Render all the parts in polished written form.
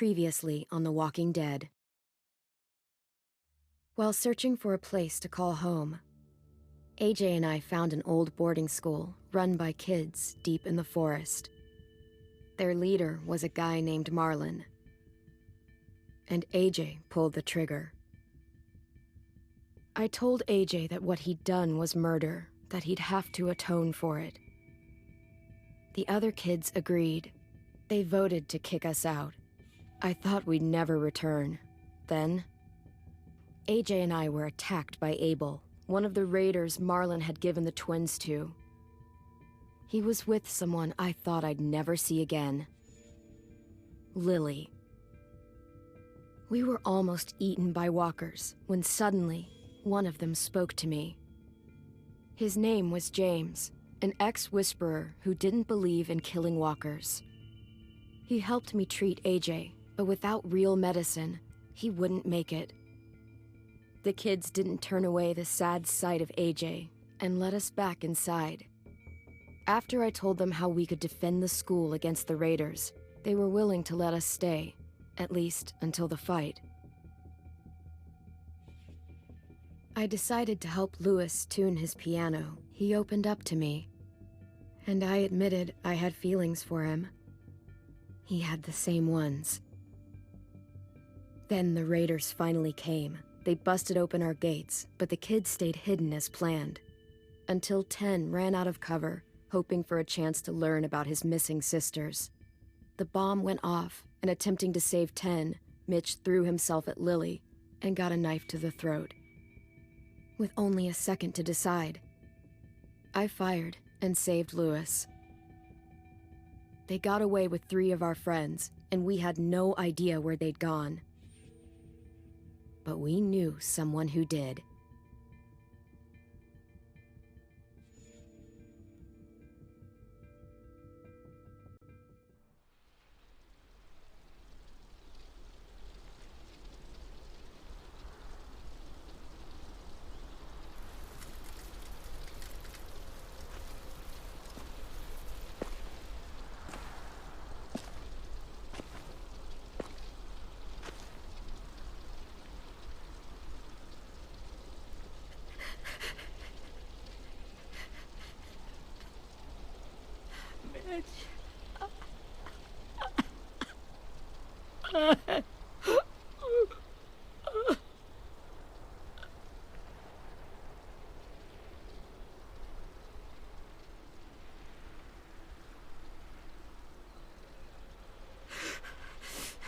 Previously on The Walking Dead. While searching for a place to call home, AJ and I found an old boarding school run by kids deep in the forest. Their leader was a guy named Marlon, and AJ pulled the trigger. I told AJ that what he'd done was murder, that he'd have to atone for it. The other kids agreed. They voted to kick us out. I thought we'd never return. Then, AJ and I were attacked by Abel, one of the raiders Marlon had given the twins to. He was with someone I thought I'd never see again. Lily. We were almost eaten by walkers when suddenly, one of them spoke to me. His name was James, an ex-whisperer who didn't believe in killing walkers. He helped me treat AJ, but without real medicine, he wouldn't make it. The kids didn't turn away the sad sight of AJ and let us back inside. After I told them how we could defend the school against the raiders, they were willing to let us stay, at least until the fight. I decided to help Louis tune his piano. He opened up to me, and I admitted I had feelings for him. He had the same ones. Then the raiders finally came. They busted open our gates, but the kids stayed hidden as planned. Until Ten ran out of cover, hoping for a chance to learn about his missing sisters. The bomb went off, and attempting to save Ten, Mitch threw himself at Lily and got a knife to the throat. With only a second to decide, I fired and saved Louis. They got away with 3 of our friends, and we had no idea where they'd gone. But we knew someone who did.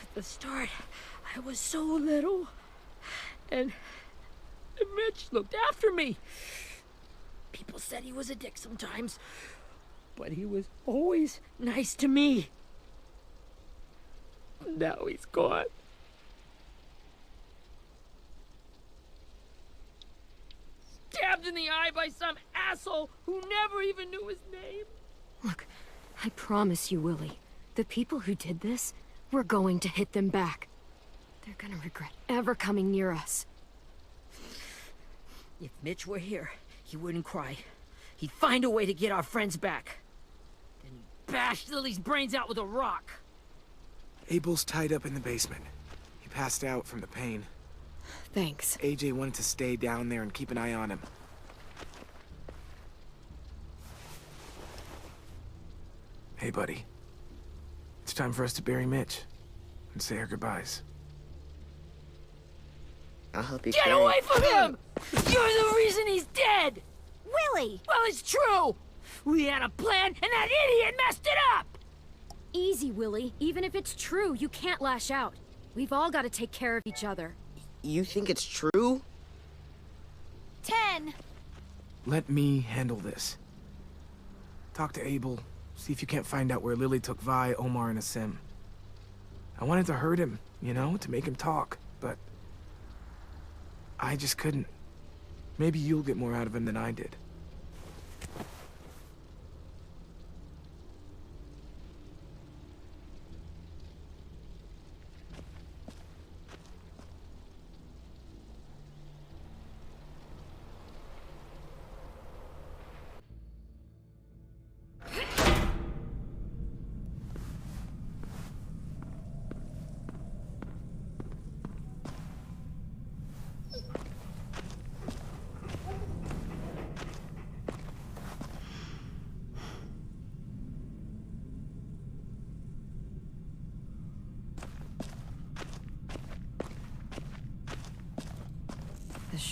At the start, I was so little, and Mitch looked after me. People said he was a dick sometimes, but he was always nice to me. Now he's gone. Stabbed in the eye by some asshole who never even knew his name. Look, I promise you, Willie, the people who did this, we're going to hit them back. They're gonna regret ever coming near us. If Mitch were here, he wouldn't cry. He'd find a way to get our friends back. Then he'd bash Lily's brains out with a rock. Abel's tied up in the basement. He passed out from the pain. Thanks. AJ wanted to stay down there and keep an eye on him. Hey, buddy. It's time for us to bury Mitch and say our goodbyes. I'll help you Get carry. away from him! You're the reason he's dead! Willie! Well, it's true! We had a plan, and that idiot messed it up! Easy, Willie. Even if it's true, you can't lash out. We've all got to take care of each other. You think it's true? 10! Let me handle this. Talk to Abel. See if you can't find out where Lily took Vi, Omar, and Asim. I wanted to hurt him, you know, to make him talk, but I just couldn't. Maybe you'll get more out of him than I did.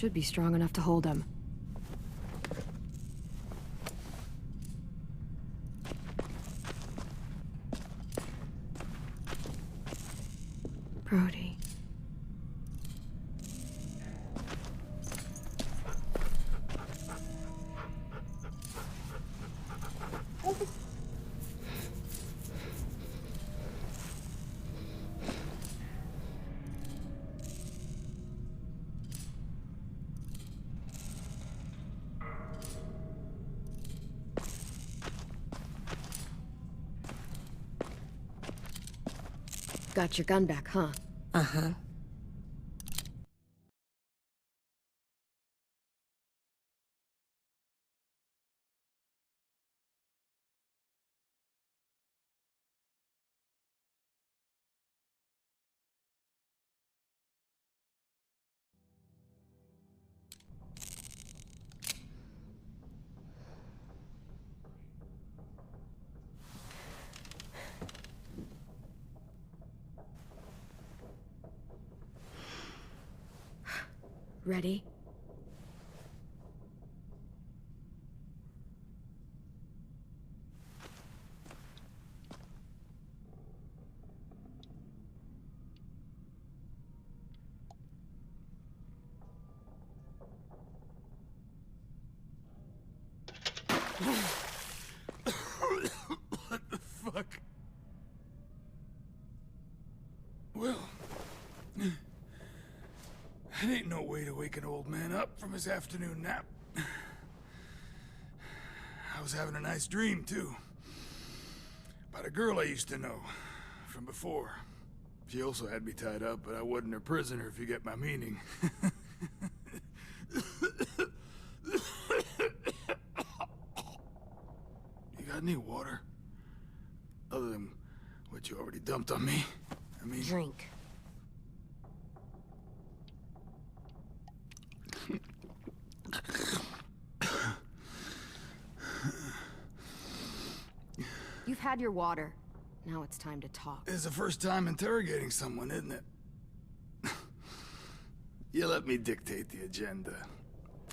should be strong enough to hold him. Brody. Got your gun back, huh? Uh-huh. Ready? What the fuck? Well, that ain't no way to wake an old man up from his afternoon nap. I was having a nice dream, too. About a girl I used to know from before. She also had me tied up, but I wasn't her prisoner, if you get my meaning. You got any water? Other than what you already dumped on me? I mean... Drink. You've had your water. Now it's time to talk. It's the first time interrogating someone, isn't it? You let me dictate the agenda.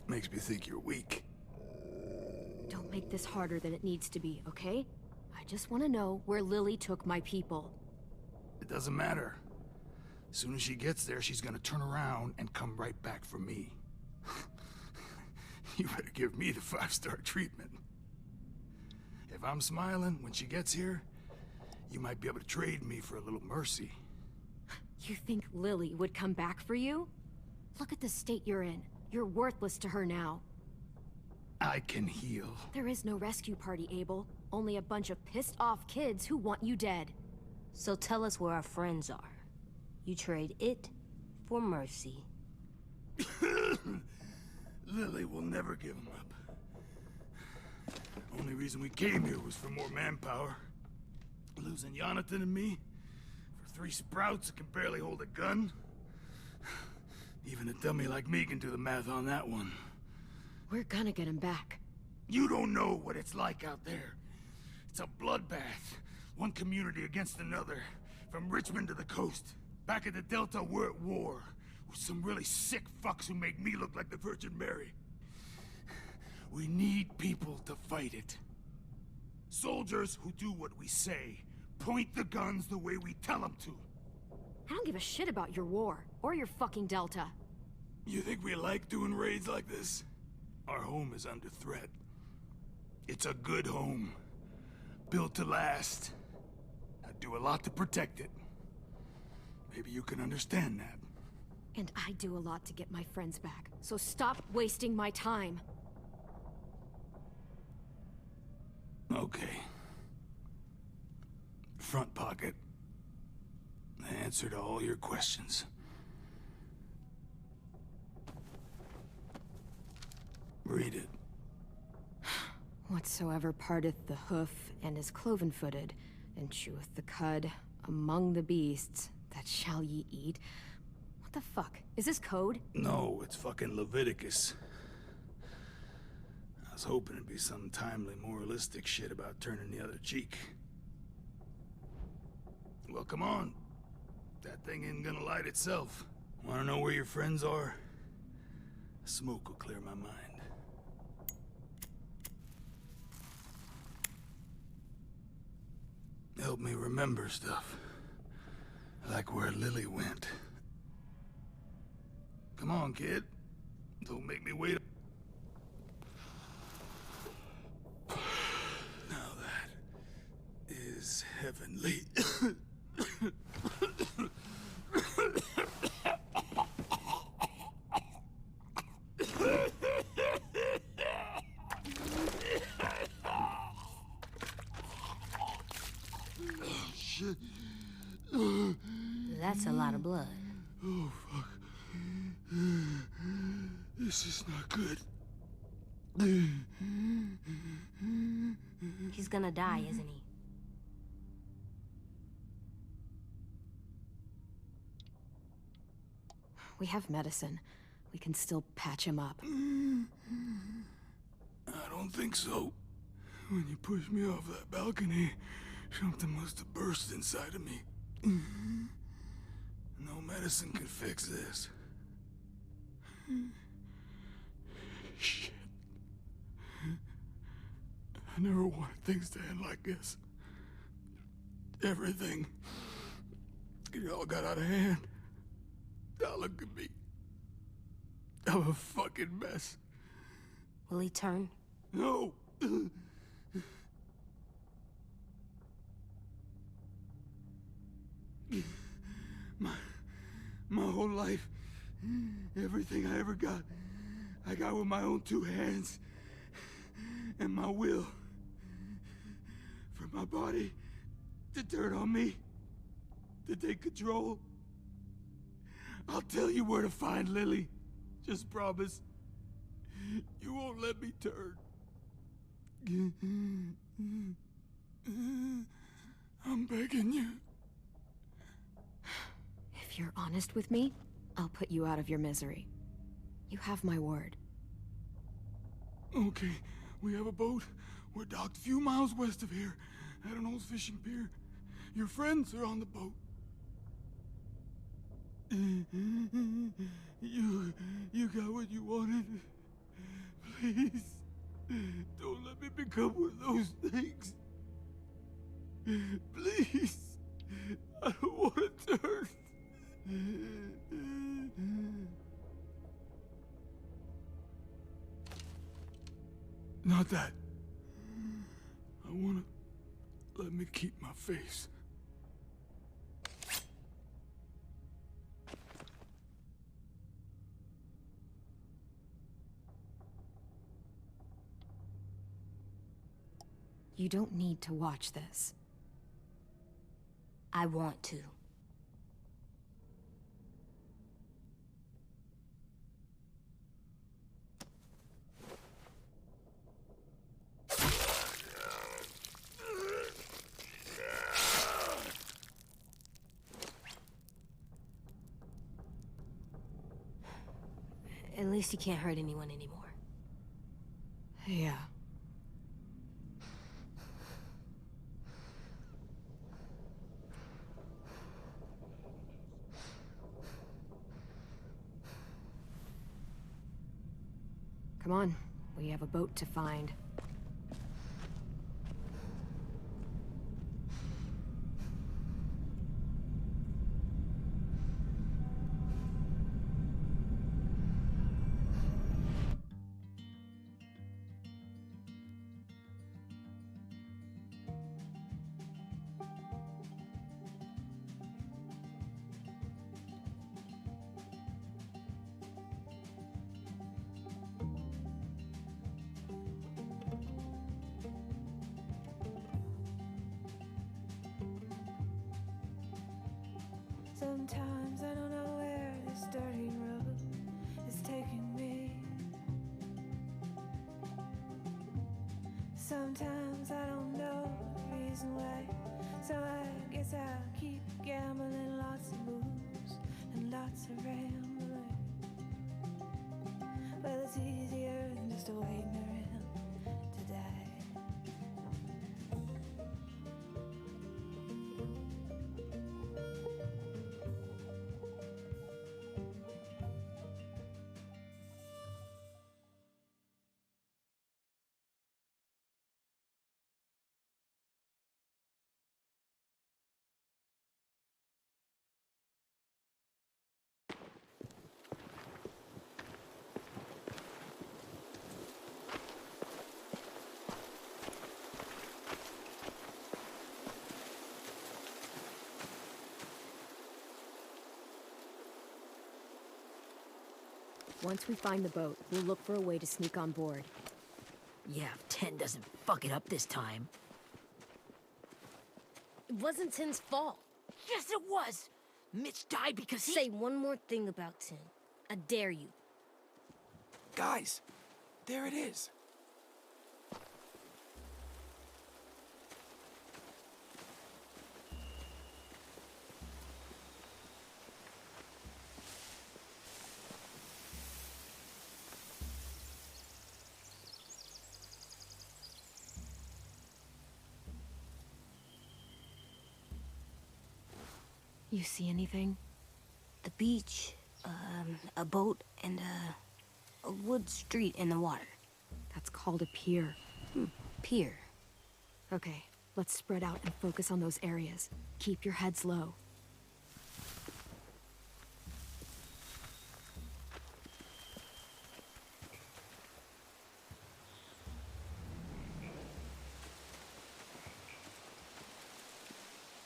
Makes me think you're weak. Don't make this harder than it needs to be, okay? I just want to know where Lily took my people. It doesn't matter. As soon as she gets there, she's gonna turn around and come right back for me. You better give me the 5-star treatment. If I'm smiling when she gets here, you might be able to trade me for a little mercy. You think Lily would come back for you? Look at the state you're in. You're worthless to her now. I can heal. There is no rescue party, Abel. Only a bunch of pissed-off kids who want you dead. So tell us where our friends are. You trade it for mercy. Lily will never give him up. Only reason we came here was for more manpower. Losing Jonathan and me for 3 sprouts that can barely hold a gun. Even a dummy like me can do the math on that one. We're gonna get him back. You don't know what it's like out there. It's a bloodbath. One community against another. From Richmond to the coast. Back at the Delta, we're at war. With some really sick fucks who make me look like the Virgin Mary. We need people to fight it. Soldiers who do what we say. Point the guns the way we tell them to. I don't give a shit about your war, or your fucking Delta. You think we like doing raids like this? Our home is under threat. It's a good home. Built to last. I'd do a lot to protect it. Maybe you can understand that. And I do a lot to get my friends back, so stop wasting my time. Okay. Front pocket. The answer to all your questions. Read it. Whatsoever parteth the hoof and is cloven-footed, and cheweth the cud among the beasts, that shall ye eat. What the fuck? Is this code? No, it's fucking Leviticus. I was hoping it'd be some timely, moralistic shit about turning the other cheek. Well, come on. That thing ain't gonna light itself. Wanna know where your friends are? Smoke will clear my mind. Help me remember stuff. Like where Lily went. Come on, kid. Don't make me wait. Now that is heavenly. That's a lot of blood. Oh, fuck. This is not good. He's gonna die, isn't he? We have medicine. We can still patch him up. I don't think so. When you pushed me off that balcony, something must have burst inside of me. No medicine can fix this. Shit. I never wanted things to end like this. Everything. It all got out of hand. Now look at me. I'm a fucking mess. Will he turn? No! My whole life, everything I ever got, I got with my own two hands and my will. For my body to turn on me, to take control. I'll tell you where to find Lily. Just promise. You won't let me turn. I'm begging you. If you're honest with me, I'll put you out of your misery. You have my word. Okay, we have a boat. We're docked a few miles west of here, at an old fishing pier. Your friends are on the boat. You got what you wanted. Please, don't let me become one of those things. Please, I don't want to turn. Not that. I wanna let me keep my face. You don't need to watch this. I want to. At least he can't hurt anyone anymore. Yeah. Come on, we have a boat to find. Sometimes I don't know where this dirty road is taking me. Sometimes I don't know the reason why. So I guess I'll keep gambling, lots of moves and lots of rambling. Well, it's easier than just waiting around to die. Once we find the boat, we'll look for a way to sneak on board. Yeah, if 10 doesn't fuck it up this time. It wasn't Tin's fault. Yes, it was! Mitch died because he— Say one more thing about Tin. I dare you. Guys, there it is. You see anything? The beach, a boat, and a wood street in the water. That's called a pier. Pier. Okay, let's spread out and focus on those areas. Keep your heads low.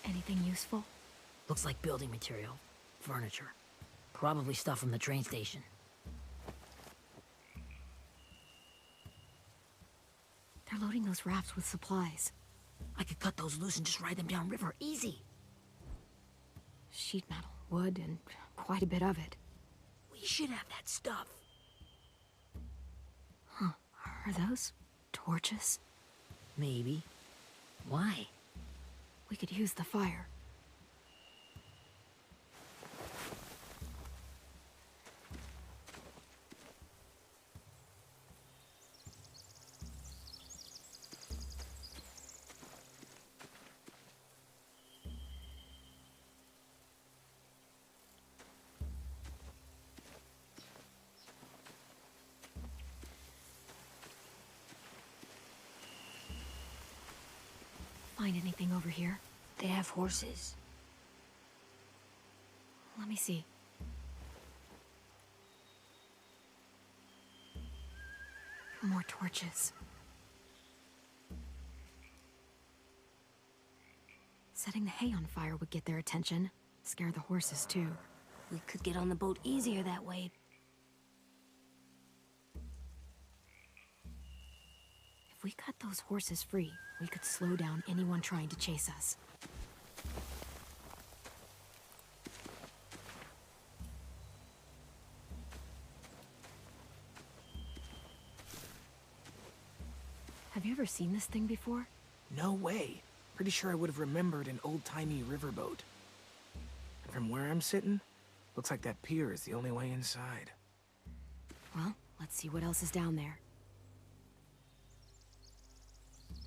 Anything useful? Looks like building material. Furniture. Probably stuff from the train station. They're loading those rafts with supplies. I could cut those loose and just ride them downriver. Easy. Sheet metal, wood, and quite a bit of it. We should have that stuff. Are those torches? Maybe. Why? We could use the fire. Find anything over here? They have horses. Let me see. More torches. Setting the hay on fire would get their attention. Scare the horses, too. We could get on the boat easier that way. If we cut those horses free, we could slow down anyone trying to chase us. Have you ever seen this thing before? No way. Pretty sure I would have remembered an old-timey riverboat. And from where I'm sitting, looks like that pier is the only way inside. Well, let's see what else is down there.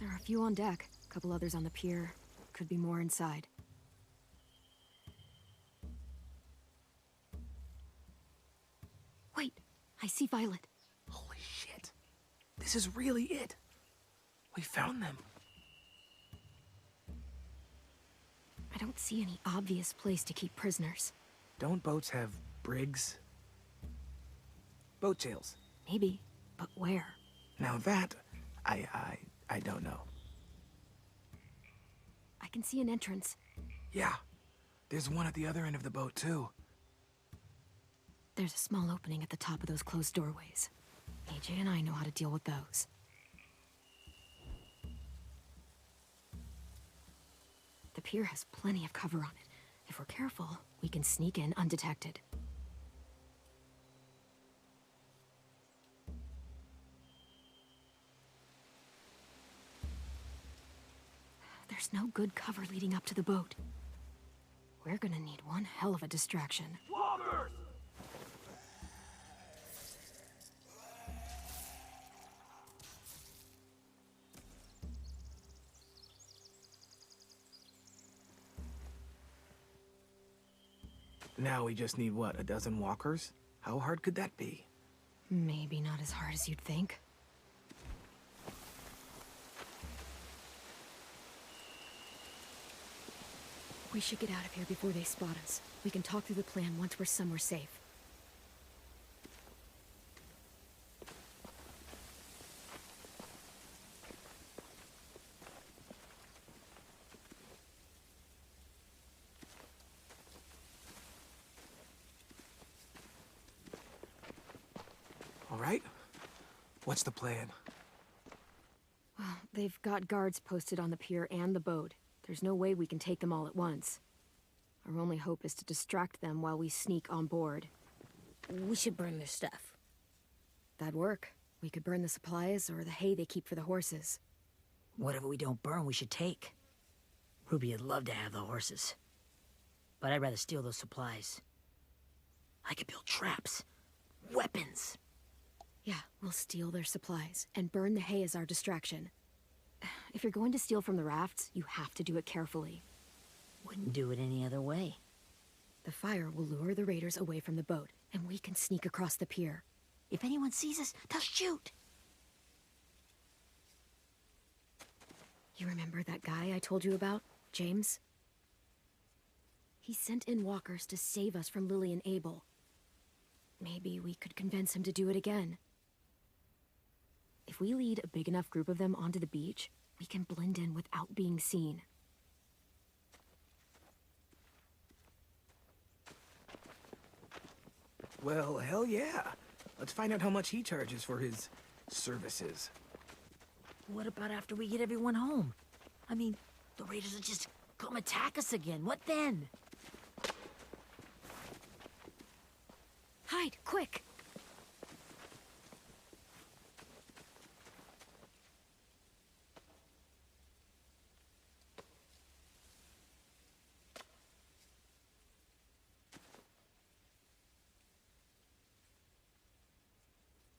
There are a few on deck, a couple others on the pier. Could be more inside. Wait, I see Violet. Holy shit. This is really it. We found them. I don't see any obvious place to keep prisoners. Don't boats have brigs? Boat jails. Maybe, but where? Now that, I don't know. I can see an entrance. Yeah, there's one at the other end of the boat, too. There's a small opening at the top of those closed doorways. AJ and I know how to deal with those. The pier has plenty of cover on it. If we're careful, we can sneak in undetected. There's no good cover leading up to the boat. We're gonna need one hell of a distraction. Walkers! Now we just need, what, a dozen walkers? How hard could that be? Maybe not as hard as you'd think. We should get out of here before they spot us. We can talk through the plan once we're somewhere safe. What's the plan? Well, they've got guards posted on the pier and the boat. There's no way we can take them all at once. Our only hope is to distract them while we sneak on board. We should burn their stuff. That'd work. We could burn the supplies or the hay they keep for the horses. Whatever we don't burn, we should take. Ruby would love to have the horses. But I'd rather steal those supplies. I could build traps. Weapons. Yeah, we'll steal their supplies and burn the hay as our distraction. If you're going to steal from the rafts, you have to do it carefully. Wouldn't do it any other way. The fire will lure the raiders away from the boat, and we can sneak across the pier. If anyone sees us, they'll shoot. You remember that guy I told you about? James? He sent in walkers to save us from Lily and Abel. Maybe we could convince him to do it again. If we lead a big enough group of them onto the beach, we can blend in without being seen. Well, hell yeah. Let's find out how much he charges for his services. What about after we get everyone home? I mean, the raiders will just come attack us again. What then? Hide, quick!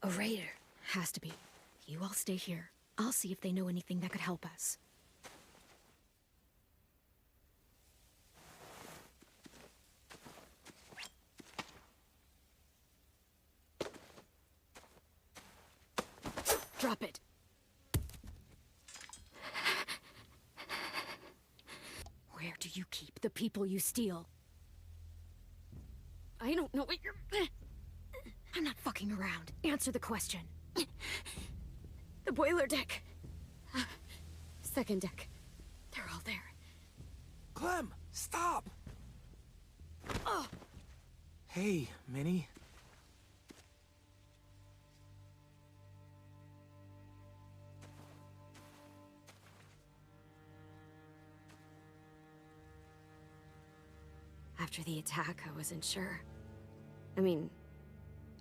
A raider. Has to be. You all stay here. I'll see if they know anything that could help us. Drop it. Where do you keep the people you steal? I don't know what you're... I'm not fucking around. Answer the question. The boiler deck. Second deck. They're all there. Clem, stop! Oh! Hey, Minnie. After the attack, I wasn't sure. I mean,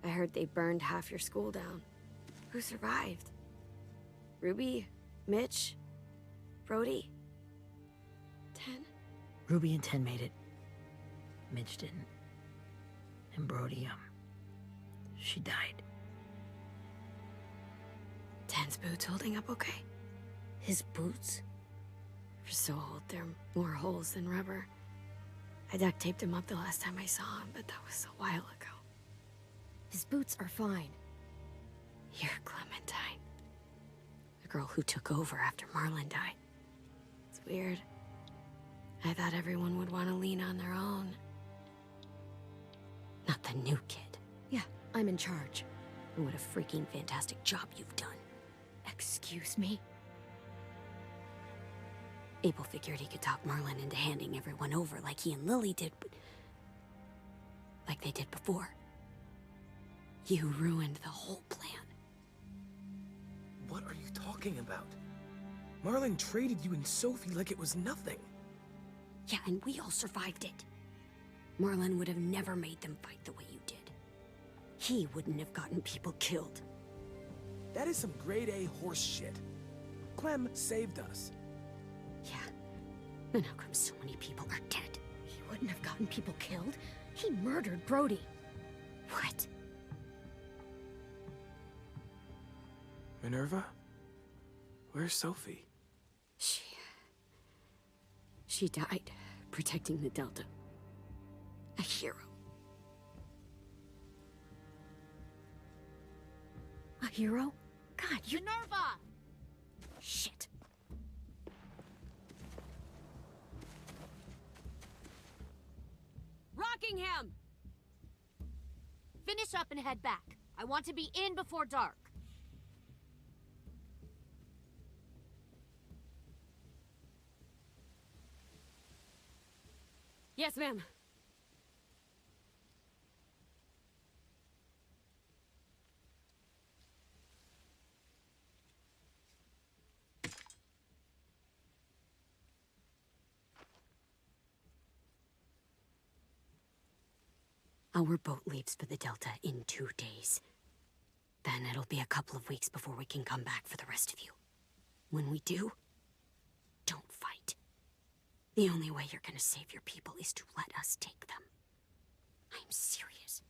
I heard they burned half your school down. Who survived? Ruby? Mitch? Brody? Ten? Ruby and Ten made it. Mitch didn't. And Brody, she died. Ten's boots holding up okay? His boots? They're so old, there are more holes than rubber. I duct taped him up the last time I saw him, but that was a while ago. His boots are fine. You're Clementine. The girl who took over after Marlon died. It's weird. I thought everyone would want to lean on their own. Not the new kid. Yeah, I'm in charge. And what a freaking fantastic job you've done. Excuse me? Abel figured he could talk Marlon into handing everyone over like he and Lily did, but... like they did before. You ruined the whole plan. What are you talking about? Marlon traded you and Sophie like it was nothing. Yeah, and we all survived it. Marlon would have never made them fight the way you did. He wouldn't have gotten people killed. That is some grade A horse shit. Clem saved us. Yeah. Then how come so many people are dead? He wouldn't have gotten people killed. He murdered Brody. What? Minerva? Where's Sophie? She died protecting the Delta. A hero. A hero? God, you're... Minerva! Shit. Rockingham! Finish up and head back. I want to be in before dark. Yes, ma'am. Our boat leaves for the Delta in 2 days. Then it'll be a couple of weeks before we can come back for the rest of you. When we do, don't fight. The only way you're gonna save your people is to let us take them. I'm serious.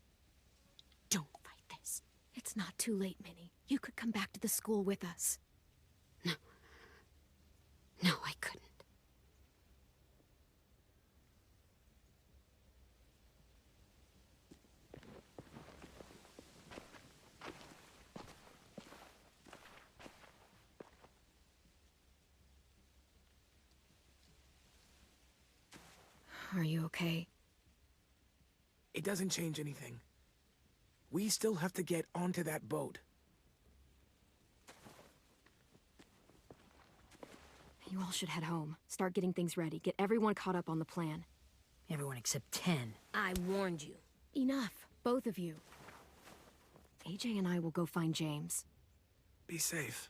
Don't fight this. It's not too late, Minnie. You could come back to the school with us. No. No, I couldn't. Are you okay? It doesn't change anything. We still have to get onto that boat. You all should head home. Start getting things ready. Get everyone caught up on the plan. Everyone except 10. I warned you. Enough, both of you. AJ and I will go find James. Be safe.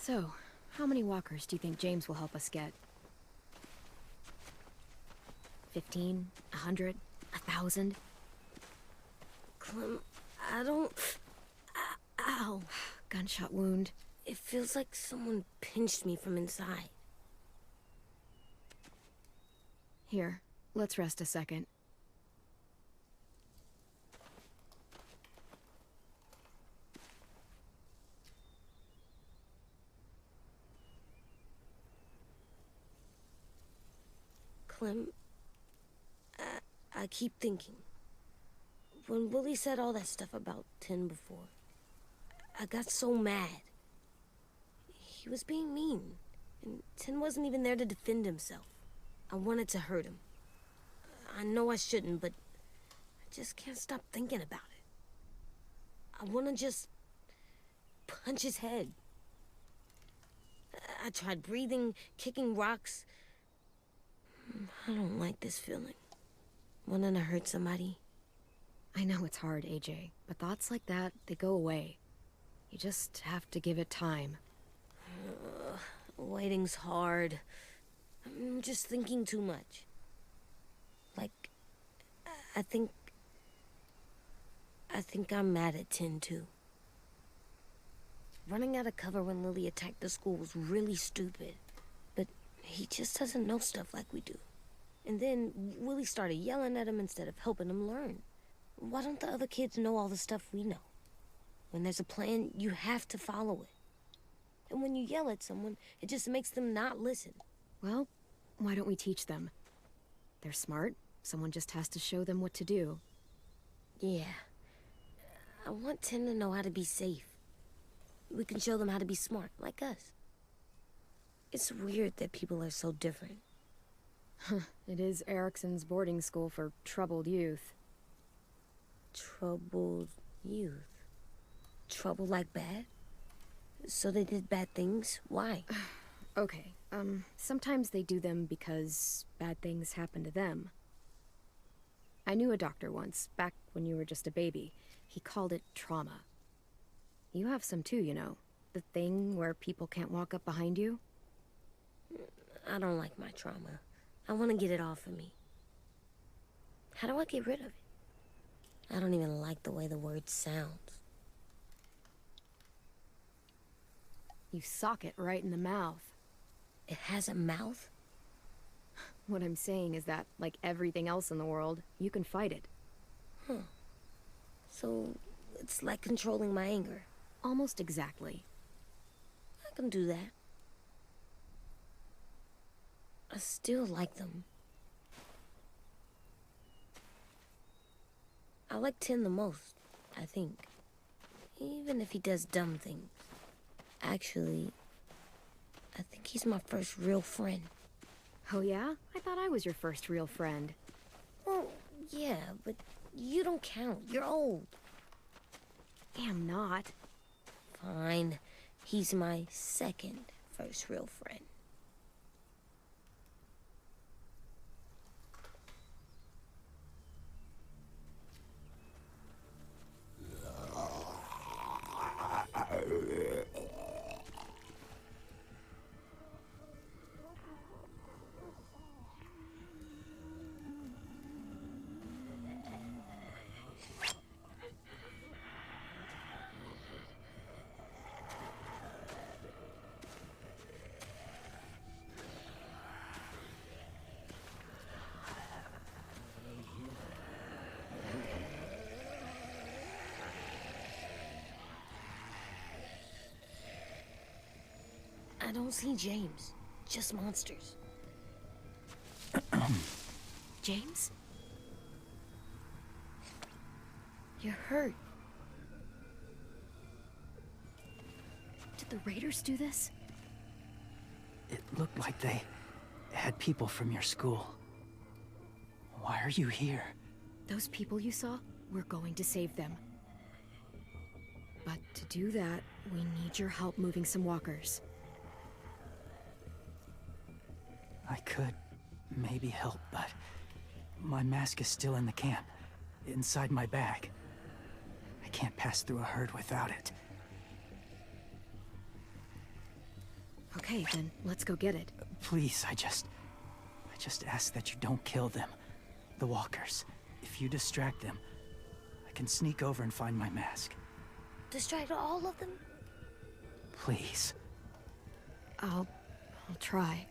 So, how many walkers do you think James will help us get? 15? 100? 1,000? Clem, I don't... Ow. Gunshot wound. It feels like someone pinched me from inside. Here, let's rest a second. Clem, I keep thinking. When Willie said all that stuff about Tin before, I got so mad. He was being mean, and Tin wasn't even there to defend himself. I wanted to hurt him. I know I shouldn't, but I just can't stop thinking about it. I want to just punch his head. I tried breathing, kicking rocks. I don't like this feeling. Wanting to hurt somebody. I know it's hard, AJ, but thoughts like that, they go away. You just have to give it time. Waiting's hard. I'm just thinking too much. Like, I think I'm mad at Tin, too. Running out of cover when Lily attacked the school was really stupid. But he just doesn't know stuff like we do. And then Willie started yelling at him instead of helping him learn. Why don't the other kids know all the stuff we know? When there's a plan, you have to follow it. And when you yell at someone, it just makes them not listen. Well, why don't we teach them? They're smart. Someone just has to show them what to do. Yeah. I want Tin to know how to be safe. We can show them how to be smart, like us. It's weird that people are so different. It is Erickson's boarding school for troubled youth. Troubled youth? Trouble like bad? So they did bad things? Why? Okay, sometimes they do them because bad things happen to them. I knew a doctor once, back when you were just a baby. He called it trauma. You have some too, you know. The thing where people can't walk up behind you. I don't like my trauma. I want to get it off of me. How do I get rid of it? I don't even like the way the word sounds. You sock it right in the mouth. It has a mouth? What I'm saying is that, like everything else in the world, you can fight it. Huh. So, it's like controlling my anger. Almost exactly. I can do that. I still like them. I like Tin the most, I think. Even if he does dumb things. Actually, I think he's my first real friend. Oh yeah? I thought I was your first real friend. Well, yeah, but you don't count. You're old. I'm not. Fine. He's my second first real friend. I don't see James. Just monsters. James? You're hurt. Did the Raiders do this? It looked like they had people from your school. Why are you here? Those people you saw, we're going to save them. But to do that, we need your help moving some walkers. I could maybe help, but my mask is still in the camp, inside my bag. I can't pass through a herd without it. Okay, then let's go get it. Please, I just ask that you don't kill them. The walkers. If you distract them, I can sneak over and find my mask. Distract all of them? Please. I'll try.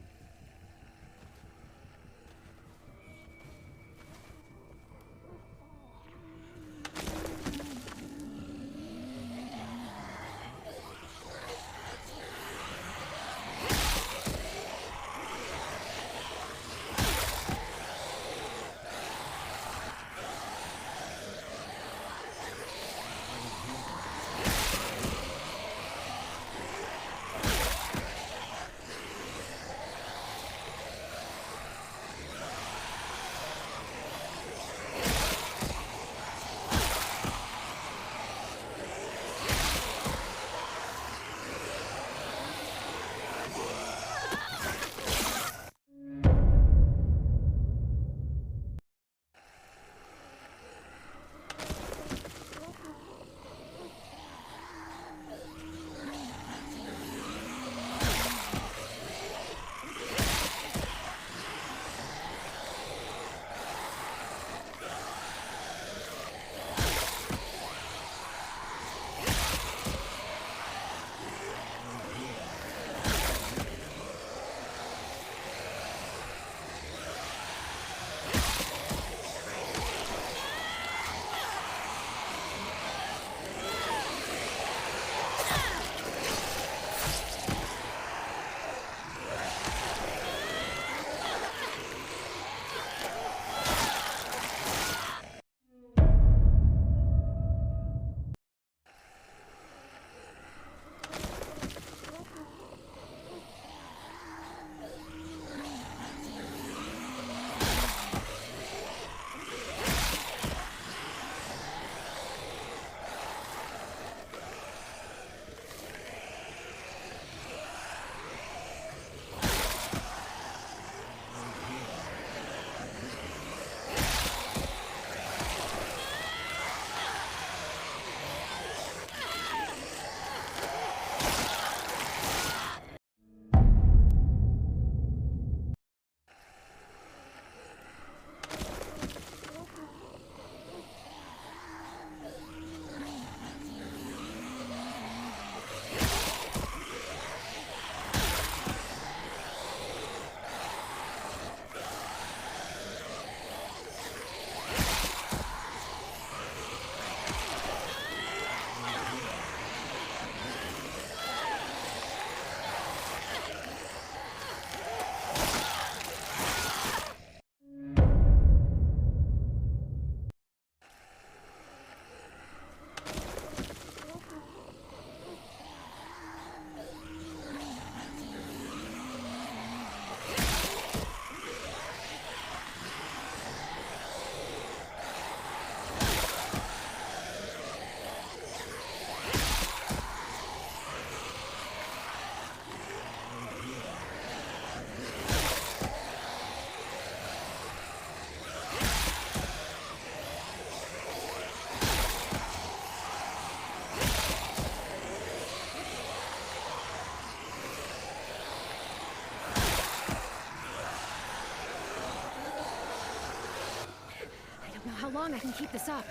How long I can keep this up?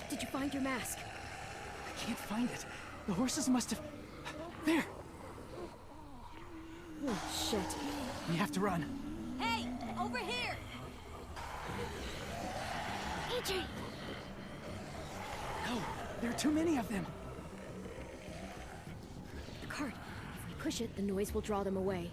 Did you find your mask? I can't find it. The horses must have... There! Oh, shit. We have to run. Hey, over here! AJ! No, there are too many of them. The cart. If we Push it, the noise will draw them away.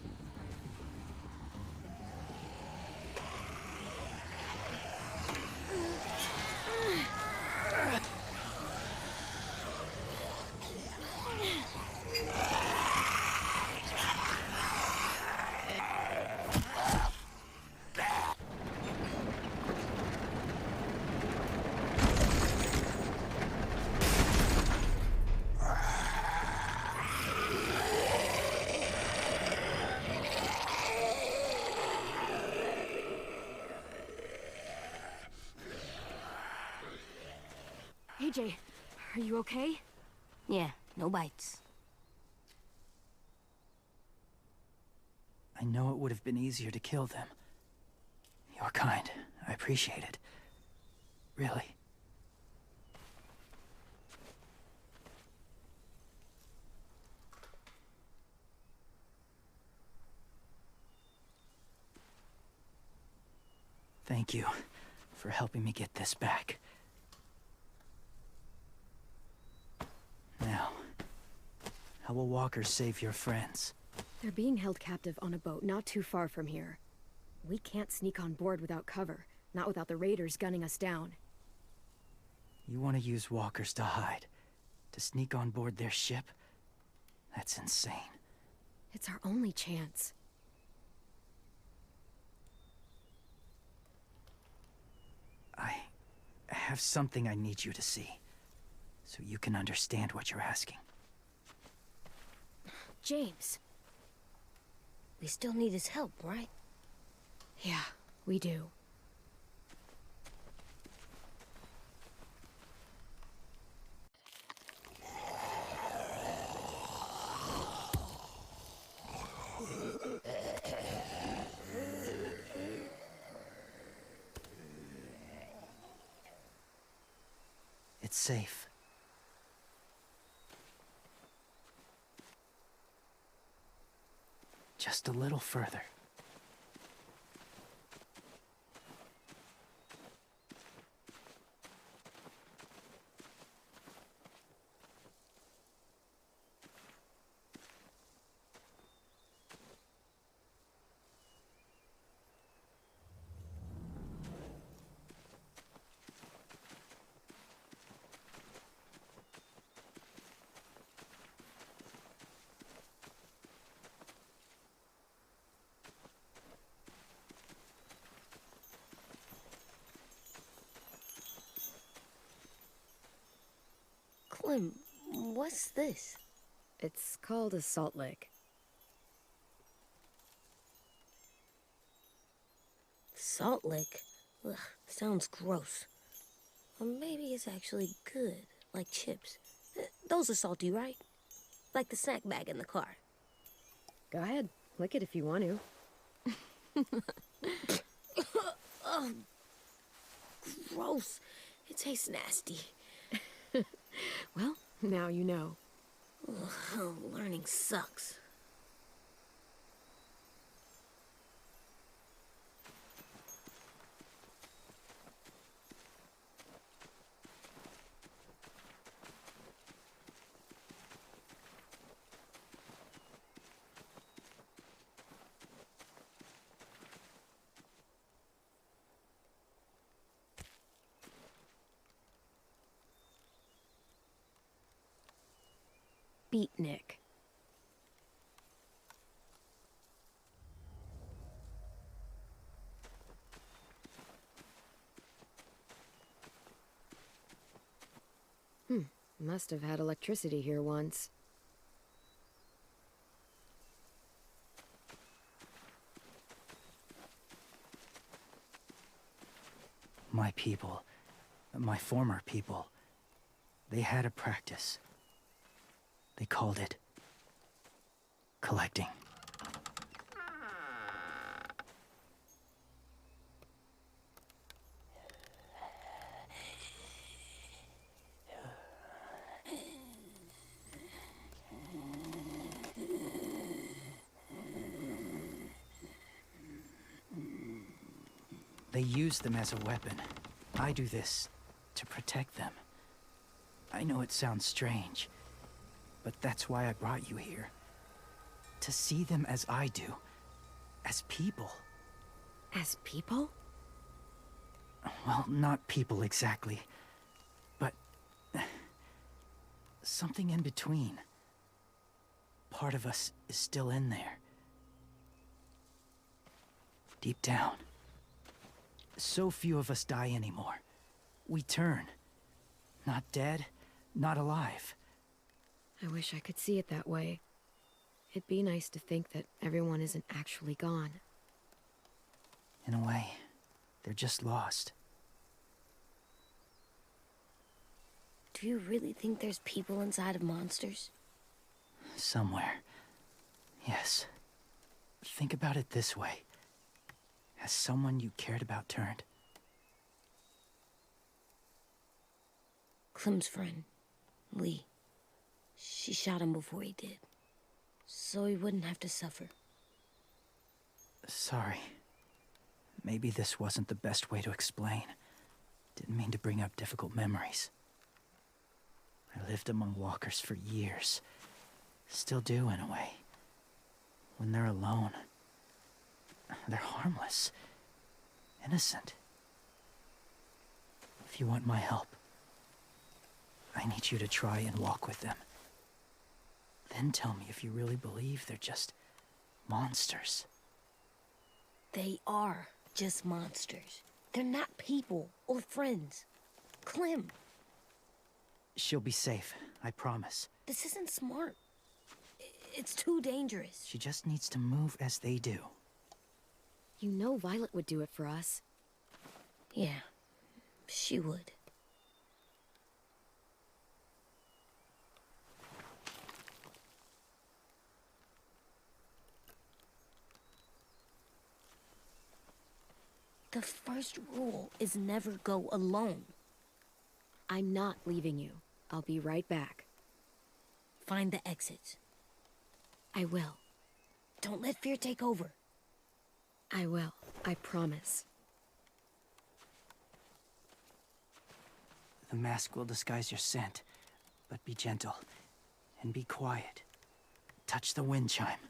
AJ, are you okay? Yeah, no bites. I know it would have been easier to kill them. You're kind. I appreciate it. Really. Thank you for helping me get this back. Now, how will Walker save your friends? They're being held captive on a boat not too far from here. We can't sneak on board without cover, not without the raiders gunning us down. You want to use walkers to hide? To sneak on board their ship? That's insane. It's our only chance. I have something I need you to see, so you can understand what you're asking. James. We still need his help, right? Yeah, we do. It's safe. Just a little further. Clem, what's this? It's called a salt lick. Salt lick? Ugh, sounds gross. Or maybe it's actually good, like chips. Those are salty, right? Like the snack bag in the car. Go ahead, lick it if you want to. Ugh, gross. It tastes nasty. Well, now you know. Ugh, learning sucks. Beatnik. Must have had electricity here once. My people, my former people, they had a practice. They called it collecting. They use them as a weapon. I do this to protect them. I know it sounds strange, but that's why I brought you here. to see them as I do. As people. As people? Well, not people exactly. But... something in between. Part of us is still in there. Deep down. So few of us die anymore. We turn. Not dead, not alive. I wish I could see it that way. It'd be nice to think that everyone isn't actually gone. In a way, they're just lost. Do you really think there's people inside of monsters? Somewhere. Yes. Think about it this way. Has someone you cared about turned? Clem's friend, Lee. She shot him before he did. So he wouldn't have to suffer. Sorry. Maybe this wasn't the best way to explain. Didn't mean to bring up difficult memories. I lived among walkers for years. Still do, in a way. When they're alone, they're harmless. Innocent. If you want my help, I need you to try and walk with them. Then tell me if you really believe they're just monsters. They are just monsters. They're not people or friends. Clem, She'll be safe, I promise. this isn't smart. It's too dangerous. She just needs to move as they do. You know Violet would do it for us. Yeah, she would. The first rule is never go alone. I'm not leaving you. I'll be right back. Find the exits. I will. Don't let fear take over. I will. I promise. The mask will disguise your scent, but be gentle and be quiet. Touch the wind chime.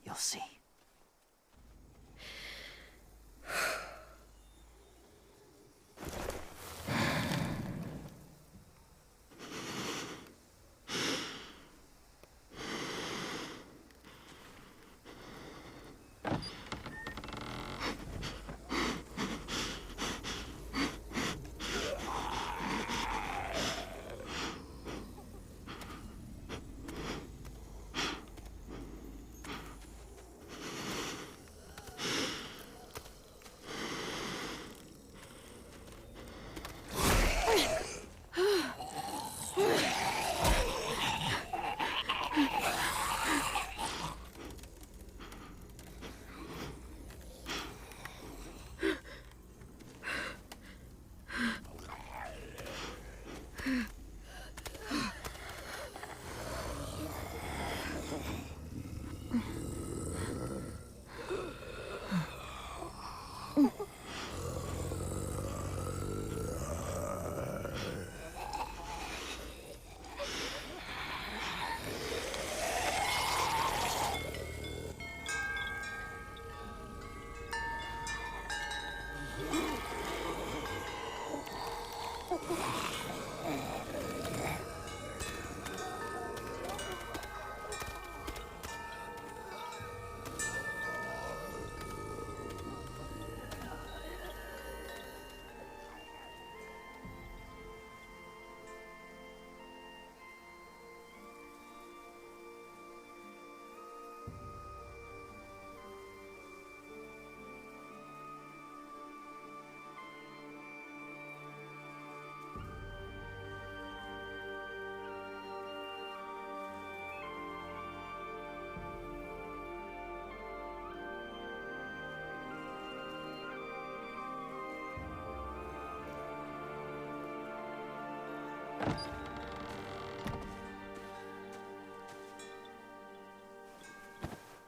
You'll see.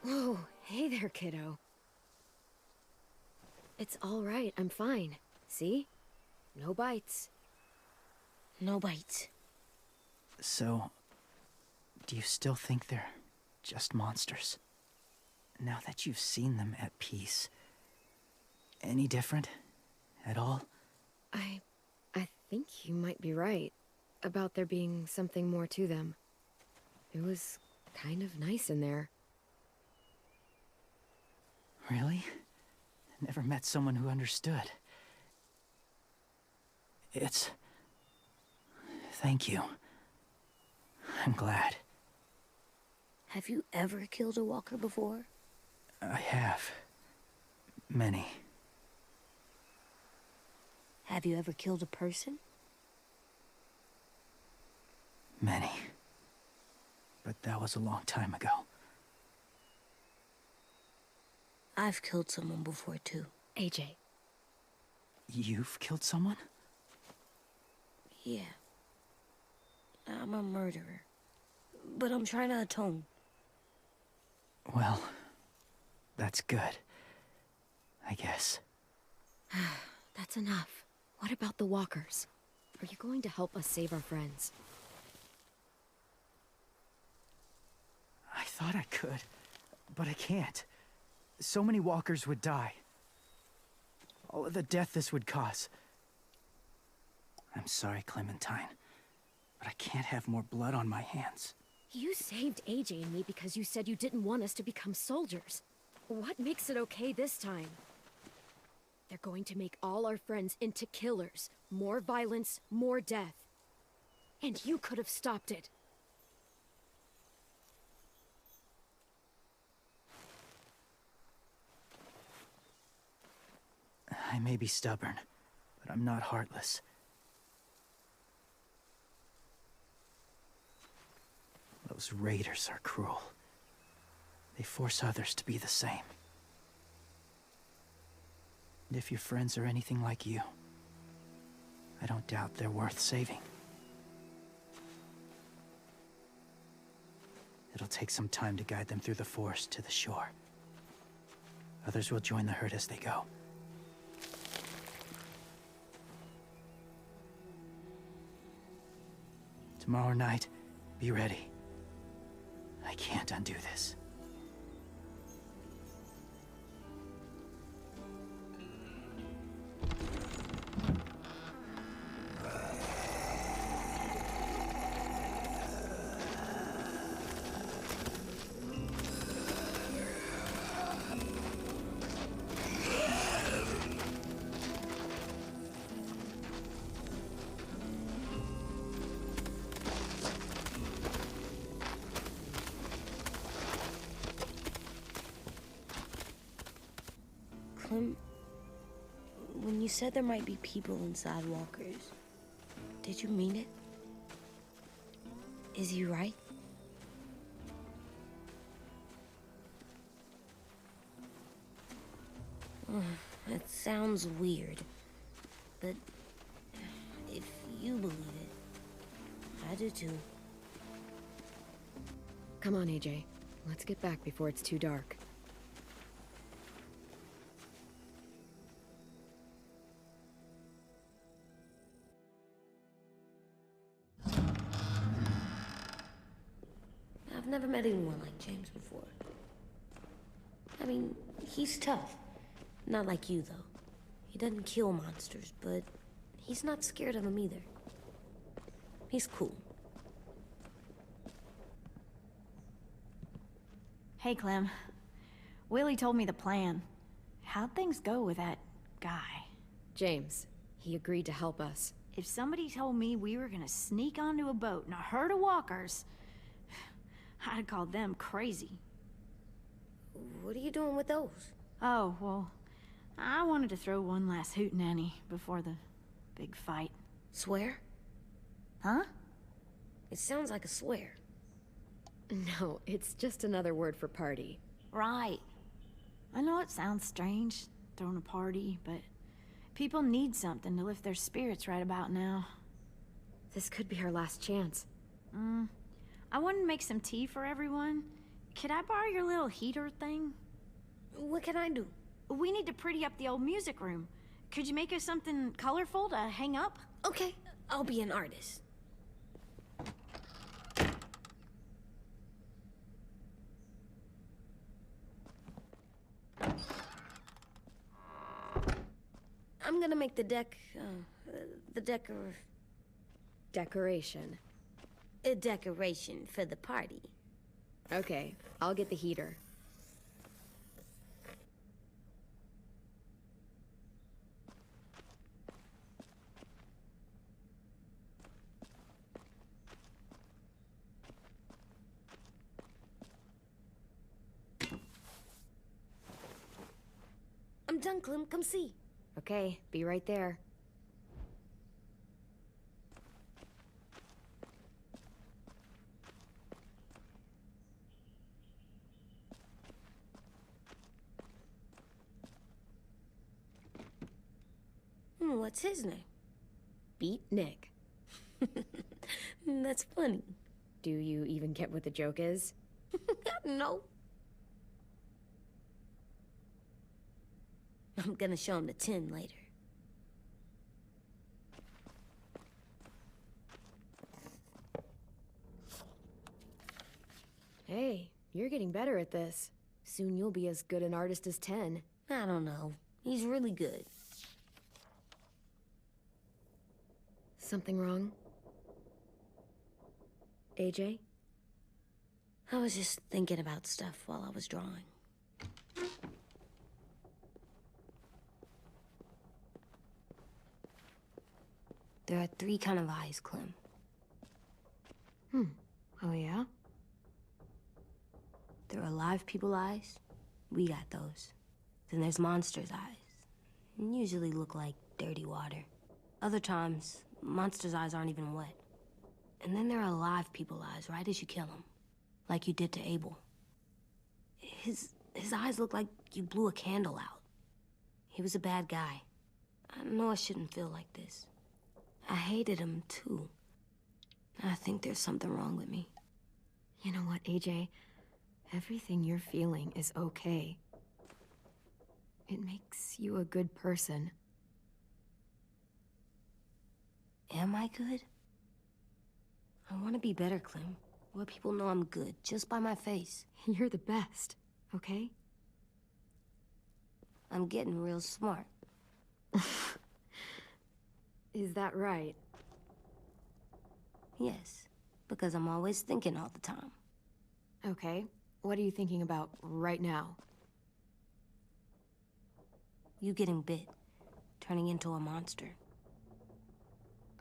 Whoa, hey there, kiddo. It's all right, I'm fine. See? No bites. No bites. So, do you still think they're just monsters. Now that you've seen them at peace, any different at all? I think you might be right about there being something more to them. It was kind of nice in there. Really? Never met someone who understood. Thank you. I'm glad. Have you ever killed a walker before? I have. Many. Have you ever killed a person? Many. But that was a long time ago. I've killed someone before, too. AJ. You've killed someone? Yeah. I'm a murderer. But I'm trying to atone. Well, that's good. I guess. That's enough. What about the walkers? Are you going to help us save our friends? I thought I could, but I can't. So many walkers would die. All of the death this would cause. I'm sorry, Clementine, but I can't have more blood on my hands. You saved AJ and me because you said you didn't want us to become soldiers. What makes it okay this time? They're going to make all our friends into killers. More violence, more death. And you could have stopped it. I may be stubborn, but I'm not heartless. Those raiders are cruel. They force others to be the same. And if your friends are anything like you, I don't doubt they're worth saving. It'll take some time to guide them through the forest to the shore. Others will join the herd as they go. Tomorrow night, be ready. I can't undo this. Clem, when you said there might be people inside walkers, did you mean it? Is he right? It sounds weird, but if you believe it, I do too. Come on, AJ. Let's get back before it's too dark. I've never met anyone like James before. I mean, he's tough. Not like you, though. He doesn't kill monsters, but he's not scared of them either. He's cool. Hey, Clem. Willie told me the plan. How'd things go with that guy? James. He agreed to help us. If somebody told me we were gonna sneak onto a boat in a herd of walkers, I'd have called them crazy. What are you doing with those? Oh, well, I wanted to throw one last hootenanny before the big fight. Swear? Huh? It sounds like a swear. No, it's just another word for party. Right. I know it sounds strange, throwing a party, but people need something to lift their spirits right about now. This could be our last chance. I wanted to make some tea for everyone. Could I borrow your little heater thing? What can I do? We need to pretty up the old music room. Could you make us something colorful to hang up? Okay, I'll be an artist. gonna make the Decoration. a decoration for the party. Okay, I'll get the heater. I'm done, Clem. Come see. Okay, be right there. What's his name? Beat Nick. That's funny. Do you even get what the joke is? No. I'm gonna show him the tin later. Hey, you're getting better at this. Soon you'll be as good an artist as 10. I don't know. He's really good. Something wrong? AJ? I was just thinking about stuff while I was drawing. There are 3 kind of eyes, Clem. Oh yeah? There are live people eyes. We got those. Then there's monsters' eyes. Usually look like dirty water. Other times, monsters' eyes aren't even wet. And then there are live people eyes right as you kill them. Like you did to Abel. His eyes look like you blew a candle out. He was a bad guy. I know I shouldn't feel like this. I hated him, too. I think there's something wrong with me. You know what, AJ? Everything you're feeling is okay. It makes you a good person. Am I good? I want to be better, Clem. Where people know I'm good, just by my face. You're the best, okay? I'm getting real smart. Is that right? Yes, because I'm always thinking all the time. Okay. What are you thinking about right now? You getting bit, turning into a monster.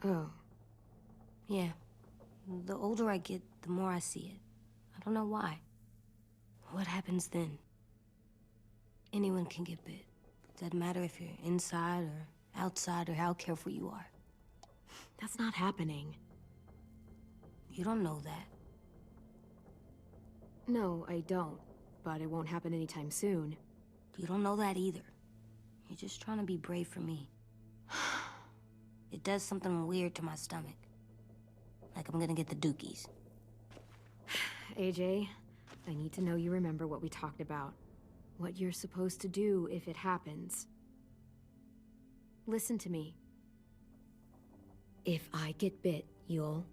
Oh. Yeah. The older I get, the more I see it. I don't know why. What happens then? Anyone can get bit. Doesn't matter if you're inside or outside or how careful you are. That's not happening. You don't know that. No, I don't. But it won't happen anytime soon. You don't know that either. You're just trying to be brave for me. It does something weird to my stomach. Like I'm gonna get the dookies. AJ, I need to know you remember what we talked about. What you're supposed to do if it happens. Listen to me. If I get bit, you'll...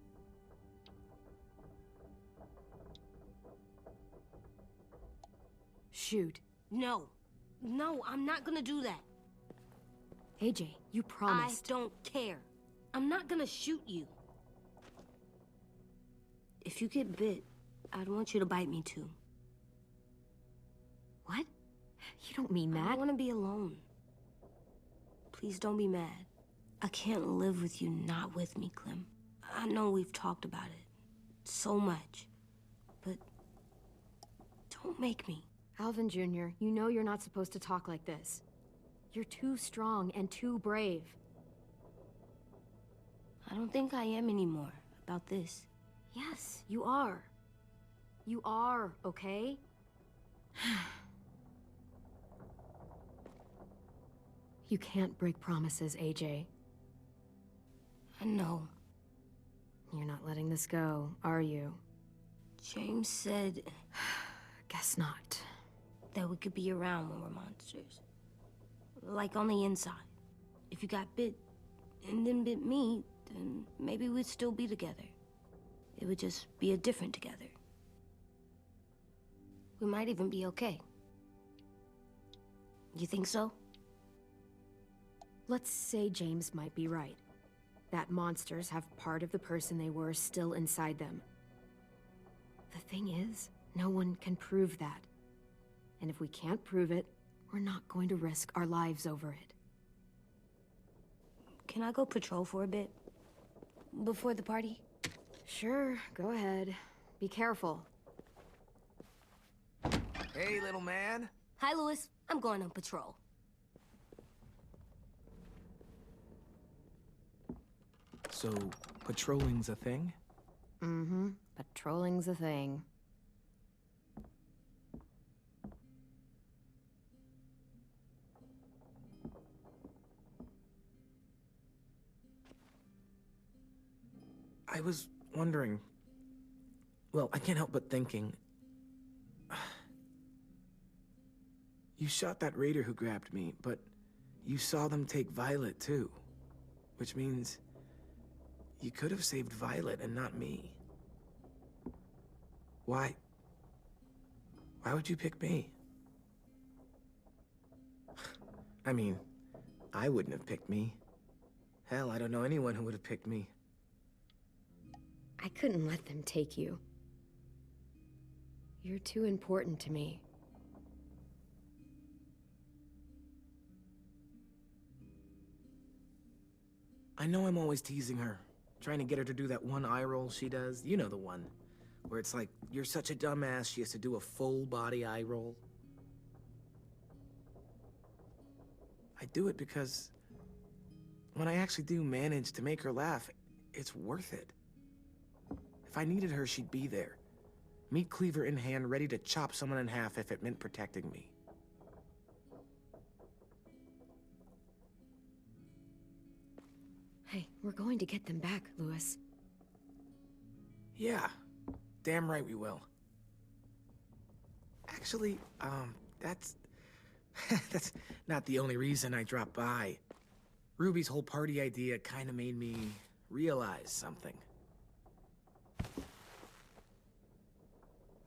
shoot. No. No, I'm not gonna do that. AJ, you promised. I don't care. I'm not gonna shoot you. If you get bit, I'd want you to bite me too. What? You don't mean that. I want to be alone. Please don't be mad. I can't live with you not with me, Clem. I know we've talked about it so much, but don't make me. Alvin Jr., you know you're not supposed to talk like this. You're too strong and too brave. I don't think I am anymore about this. Yes, you are. You are, okay? You can't break promises, AJ. I know. You're not letting this go, are you? James said Guess not. that we could be around when we're monsters. Like on the inside. If you got bit and then bit me, then maybe we'd still be together. It would just be a different together. We might even be okay. You think so? Let's say James might be right. That monsters have part of the person they were still inside them. The thing is, no one can prove that. And if we can't prove it, we're not going to risk our lives over it. Can I go patrol for a bit? Before the party? Sure, go ahead. Be careful. Hey, little man. Hi, Louis. I'm going on patrol. So, patrolling's a thing? Mm-hmm. Patrolling's a thing. I was wondering... Well, I can't help but thinking... You shot that raider who grabbed me, but you saw them take Violet too. Which means... you could have saved Violet and not me. Why? Why would you pick me? I mean, I wouldn't have picked me. Hell, I don't know anyone who would have picked me. I couldn't let them take you. You're too important to me. I know I'm always teasing her, trying to get her to do that one eye roll she does. You know the one, where it's like, you're such a dumbass, she has to do a full body eye roll. I do it because when I actually do manage to make her laugh, it's worth it. If I needed her, she'd be there. Meat cleaver in hand, ready to chop someone in half if it meant protecting me. Hey, we're going to get them back, Louis. Yeah, damn right we will. Actually, that's... that's not the only reason I dropped by. Ruby's whole party idea kind of made me realize something.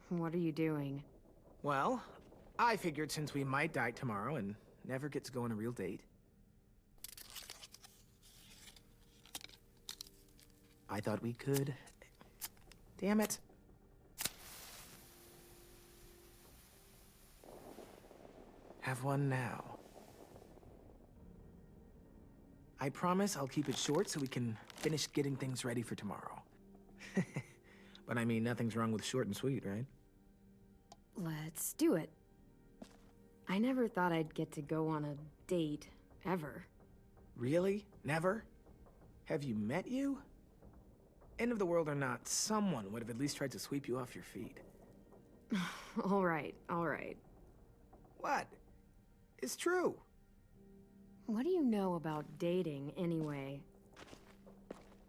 What are you doing? Well, I figured since we might die tomorrow and never get to go on a real date, I thought we could... Damn it. Have one now. I promise I'll keep it short so we can finish getting things ready for tomorrow. But I mean, nothing's wrong with short and sweet, right? Let's do it. I never thought I'd get to go on a date, ever. Really? Never? Have you met you? End of the world or not, someone would have at least tried to sweep you off your feet. All right, all right. What? It's true. What do you know about dating, anyway?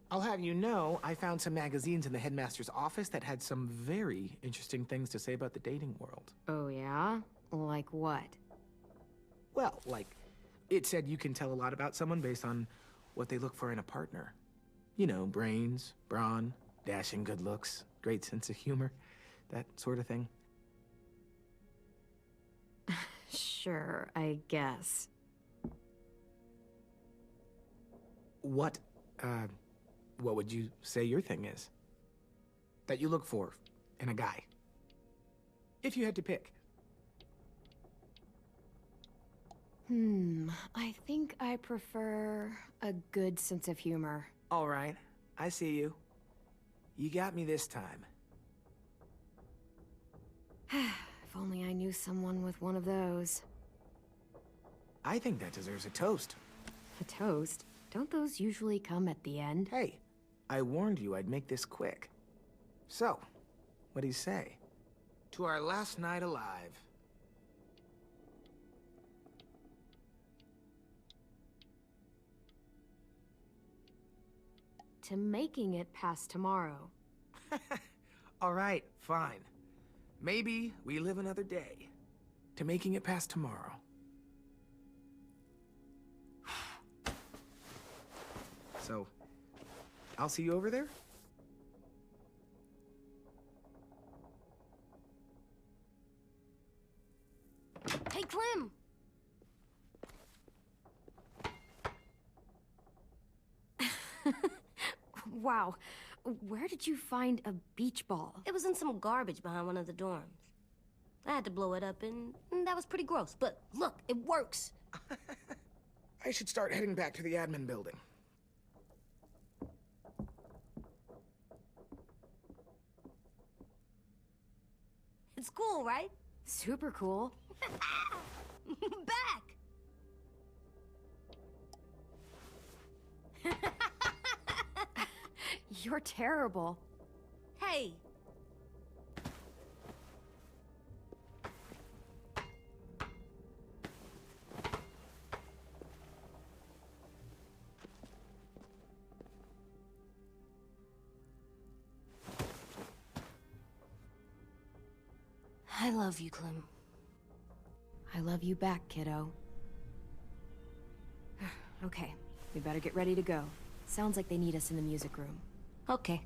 I'll have you know, I found some magazines in the headmaster's office that had some very interesting things to say about the dating world. Oh, yeah? Like what? Well, like, it said you can tell a lot about someone based on what they look for in a partner. You know, brains, brawn, dashing good looks, great sense of humor, that sort of thing. Sure, I guess. What would you say your thing is? That you look for in a guy? If you had to pick. I think I prefer a good sense of humor. All right, I see you. You got me this time. If only I knew someone with one of those. I think that deserves a toast. A toast? Don't those usually come at the end? Hey, I warned you I'd make this quick. So, what do you say? To our last night alive. To making it past tomorrow. All right, fine. Maybe we live another day. To making it past tomorrow. So, I'll see you over there? Hey, Clem! Wow. Where did you find a beach ball? It was in some garbage behind one of the dorms. I had to blow it up, and that was pretty gross. But look, it works. I should start heading back to the admin building. It's cool, right? Super cool. Back! You're terrible. Hey! I love you, Clem. I love you back, kiddo. Okay, we better get ready to go. Sounds like they need us in the music room. Okay.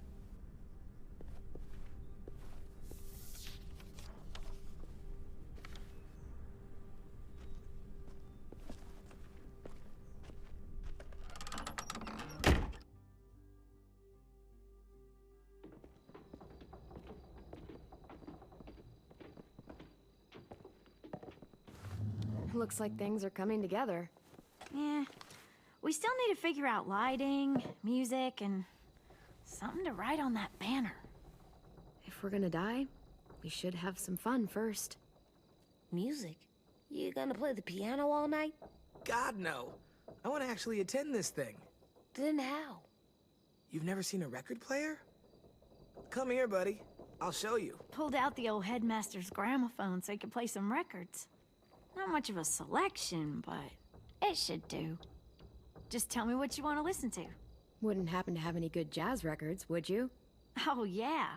Looks like things are coming together. Yeah. We still need to figure out lighting, music, and something to write on that banner. If we're gonna die, we should have some fun first. Music? You gonna play the piano all night? God, no. I want to actually attend this thing. Then how? You've never seen a record player? Come here, buddy. I'll show you. Pulled out the old headmaster's gramophone so he could play some records. Not much of a selection, but it should do. Just tell me what you want to listen to. Wouldn't happen to have any good jazz records, would you? Oh, yeah.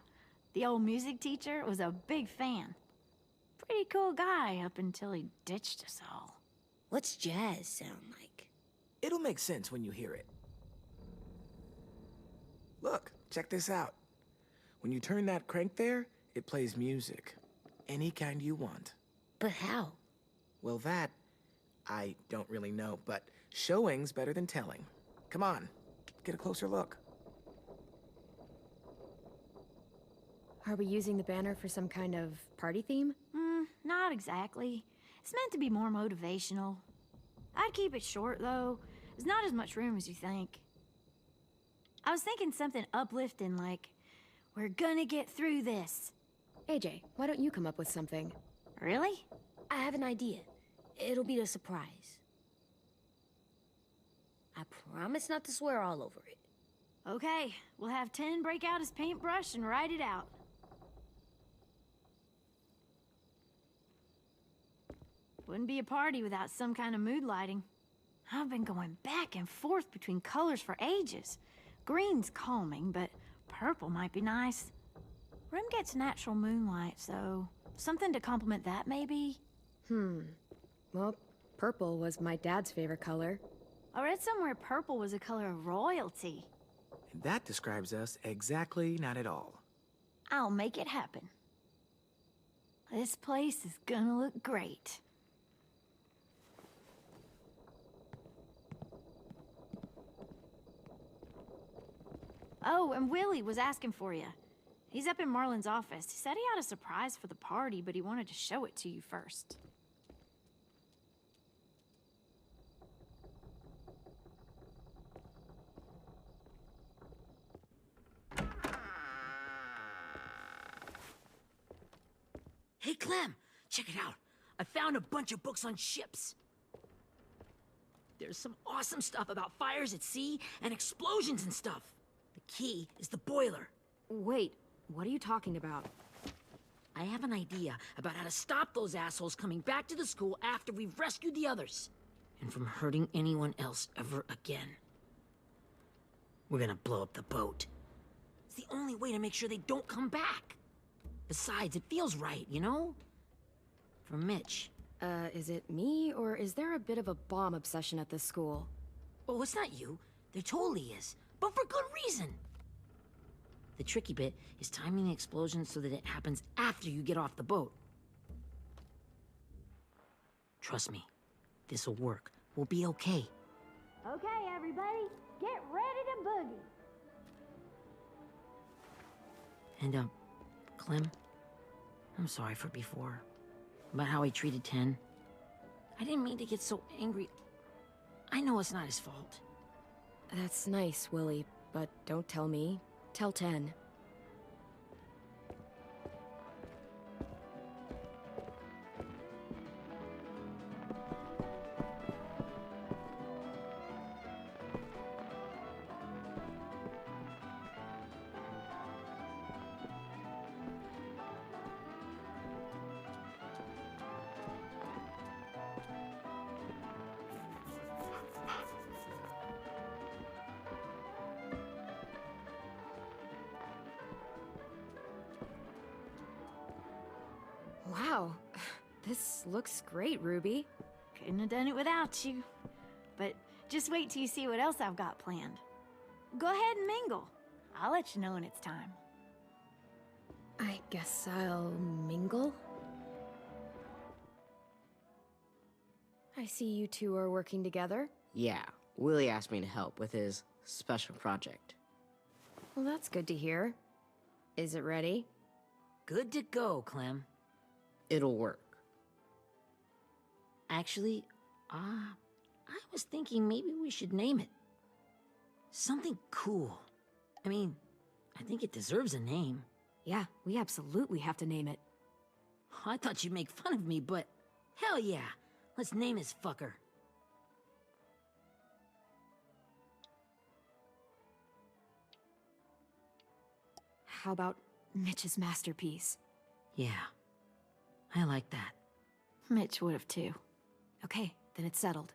The old music teacher was a big fan. Pretty cool guy up until he ditched us all. What's jazz sound like? It'll make sense when you hear it. Look, check this out. When you turn that crank there, it plays music. Any kind you want. But how? Well, that, I don't really know, but showing's better than telling. Come on, get a closer look. Are we using the banner for some kind of party theme? Not exactly. It's meant to be more motivational. I'd keep it short, though. There's not as much room as you think. I was thinking something uplifting like, "We're gonna get through this." AJ, why don't you come up with something? Really? I have an idea. It'll be a surprise. I promise not to swear all over it. Okay, we'll have Tin break out his paintbrush and write it out. Wouldn't be a party without some kind of mood lighting. I've been going back and forth between colors for ages. Green's calming, but purple might be nice. Room gets natural moonlight, so something to complement that, maybe? Well, purple was my dad's favorite color. I read somewhere purple was a color of royalty. And that describes us exactly not at all. I'll make it happen. This place is gonna look great. Oh, and Willie was asking for you. He's up in Marlin's office. He said he had a surprise for the party, but he wanted to show it to you first. Hey, Clem, check it out. I found a bunch of books on ships. There's some awesome stuff about fires at sea and explosions and stuff. The key is the boiler. Wait, what are you talking about? I have an idea about how to stop those assholes coming back to the school after we've rescued the others. And from hurting anyone else ever again. We're gonna blow up the boat. It's the only way to make sure they don't come back. Besides, it feels right, you know? For Mitch. Is it me, or is there a bit of a bomb obsession at this school? Oh, it's not you. There totally is. But for good reason. The tricky bit is timing the explosion so that it happens after you get off the boat. Trust me, this'll work. We'll be okay. Okay, everybody, get ready to boogie. And, Clem, I'm sorry for before. About how he treated Ten. I didn't mean to get so angry. I know it's not his fault. That's nice, Willie, but don't tell me. Tell Ten. Wow, this looks great, Ruby. Couldn't have done it without you. But just wait till you see what else I've got planned. Go ahead and mingle. I'll let you know when it's time. I guess I'll mingle? I see you two are working together. Yeah, Willie asked me to help with his special project. Well, that's good to hear. Is it ready? Good to go, Clem. It'll work. Actually, I was thinking maybe we should name it. Something cool. I mean, I think it deserves a name. Yeah, we absolutely have to name it. I thought you'd make fun of me, but hell yeah. Let's name this fucker. How about Mitch's masterpiece? Yeah, I like that. Mitch would have too. Okay, then it's settled.